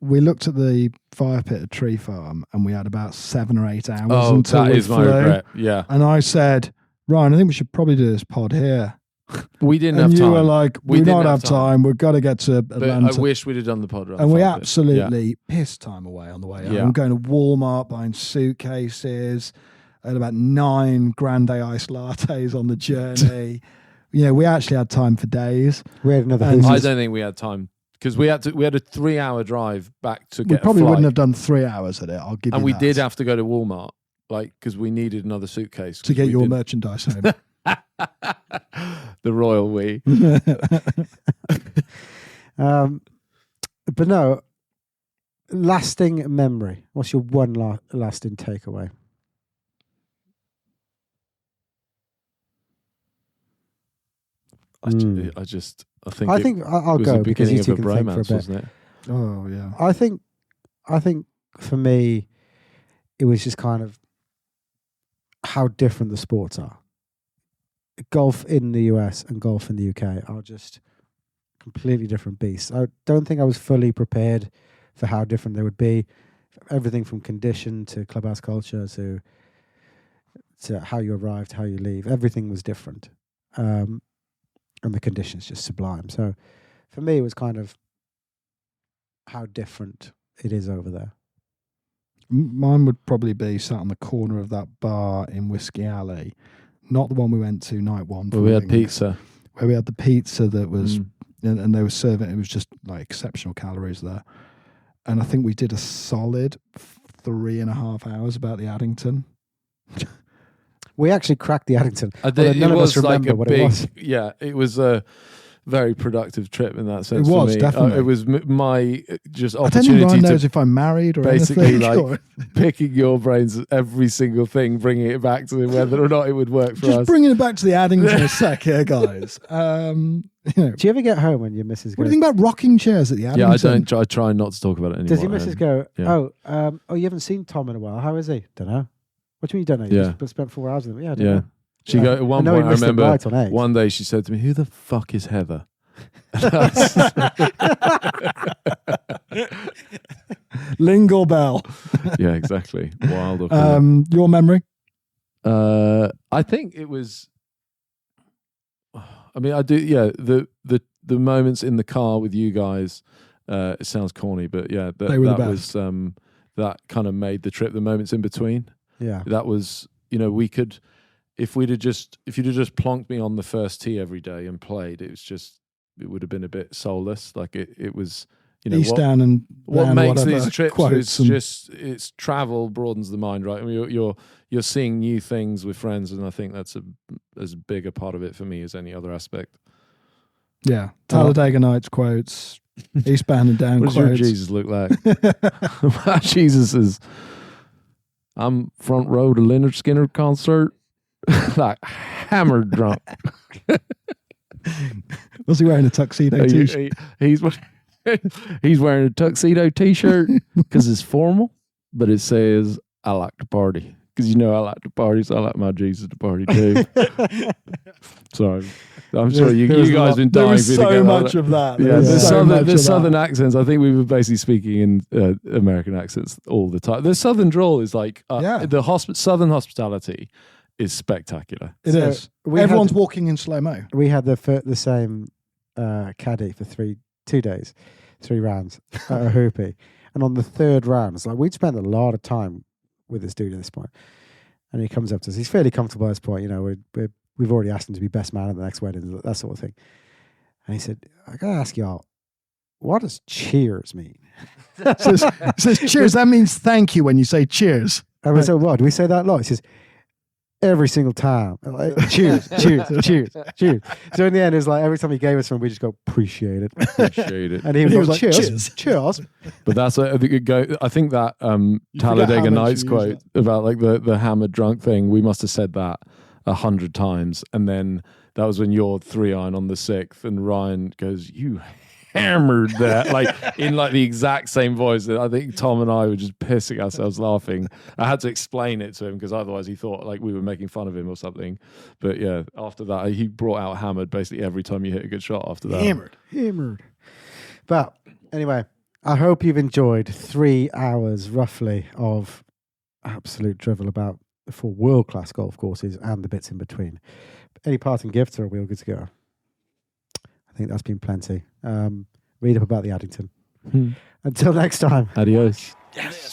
we looked at the fire pit at Tree Farm and we had about 7 or 8 hours Oh, until that we is my flew. regret. Yeah. And I said, Ryan, I think we should probably do this pod here. We didn't And have you time. were like, we didn't not have time. We've got to get to But Atlanta. I wish we'd have done the pod. And we absolutely pissed time away on the way home. Yeah. Going to Walmart, buying suitcases, and about 9 grande iced lattes on the journey. We actually had time for days. We had another. And I business. don't think we had time because we had a 3-hour drive back to We get. probably a flight. wouldn't have done 3 hours at it. I'll give And you we that. did have to go to Walmart, because we needed another suitcase to get we your didn't- merchandise home. the royal we. But no, lasting memory. What's your one lasting takeaway? I think I it think I'll was go the because beginning you two of a can think for a bromance, bit. wasn't it? Oh yeah. I think for me, it was just kind of how different the sports are. Golf in the US and golf in the UK are just completely different beasts. I don't think I was fully prepared for how different they would be. Everything from condition to clubhouse culture to how you arrive to how you leave. Everything was different. And the conditions just sublime. So for me, it was kind of how different it is over there. Mine would probably be sat on the corner of that bar in Whiskey Alley, not the one we went to night one. Well, we had pizza. Where we had the pizza that was, and they were serving. It was just like exceptional calories there. And I think we did a solid 3.5 hours about the Addington. We actually cracked the Addington. I think None it of us was like remember a what big, it was. yeah, it was a very productive trip in that sense. It was, for me. definitely. It was my just I don't think opportunity Ryan knows to if I'm married or basically anything. like picking your brains at every single thing, bringing it back to whether or not it would work for Just us. bringing it back to the Addington a sec here, guys. Do you ever get home when your missus What goes? do you think about rocking chairs at the Addington? Yeah, I don't. I try not to talk about it anymore. Does your missus go, Yeah. oh, you haven't seen Tom in a while. How is he? Don't know. What do you mean you don't know? You Yeah. just spent 4 hours with him. Yeah, I don't Yeah. know. She Yeah. go at one I know he point. I missed the remember bite on eggs. one day she said to me, "Who the fuck is Heather?" Lingle Bell. Yeah, exactly. Wild. Or Your memory? I think it was. I mean, I do. Yeah, the moments in the car with you guys. It sounds corny, but yeah, They were the that was that kind of made the trip. The moments in between. Yeah. That was, we could, if you'd have just plonked me on the first tee every day and played, it would have been a bit soulless. Like it was, East Down and what Van, makes whatever, these trips quotes is and- it's travel broadens the mind, right? I mean, you're seeing new things with friends, and I think that's as big a part of it for me as any other aspect. Yeah. Talladega Nights quotes, Eastbound and Down What does quotes. your Jesus look like? My Jesus is, I'm front row to Leonard Skinner concert, like hammered drunk. Was he wearing a tuxedo t-shirt? He's wearing a tuxedo T-shirt because it's formal, but it says "I like to party" because I like to party, so I like my Jesus to party too. Sorry, I'm sure you guys been There dying was for me to so get much that. of that. Yeah, There was so much the of southern that. accents. I think we were basically speaking in American accents all the time. The southern drawl is like the southern hospitality is spectacular. It is. Everyone's walking in slow mo. We had the same caddy for 2 days, 3 rounds at a hoopy. And on the third round, it's like we'd spent a lot of time with this dude at this point. And he comes up to us. He's fairly comfortable at this point. We've already asked him to be best man at the next wedding, that sort of thing. And he said, I got to ask y'all, what does cheers mean? It says cheers. That means thank you when you say cheers. And we said, what? Do we say that a lot? He says, every single time. Like, cheers, cheers, cheers, cheers. So in the end, it was like every time he gave us one, we just go, appreciate it. Appreciate it. And he was like, cheers, cheers. But that's I think that Talladega how much Nights you quote use about like the hammered drunk thing. We must have said that 100 times, and then that was when you're 3-iron on the 6th, and Ryan goes, "You hammered that," like in like the exact same voice. I think Tom and I were just pissing ourselves laughing. I had to explain it to him because otherwise he thought like we were making fun of him or something. But yeah, after that he brought out hammered basically every time you hit a good shot. After that, Hammered. Hammered. But anyway, I hope you've enjoyed 3 hours roughly of absolute drivel about the 4 world-class golf courses and the bits in between. Any parting gifts, or are we all good to go? I think that's been plenty. Read up about the Addington. Until next time. Adios. This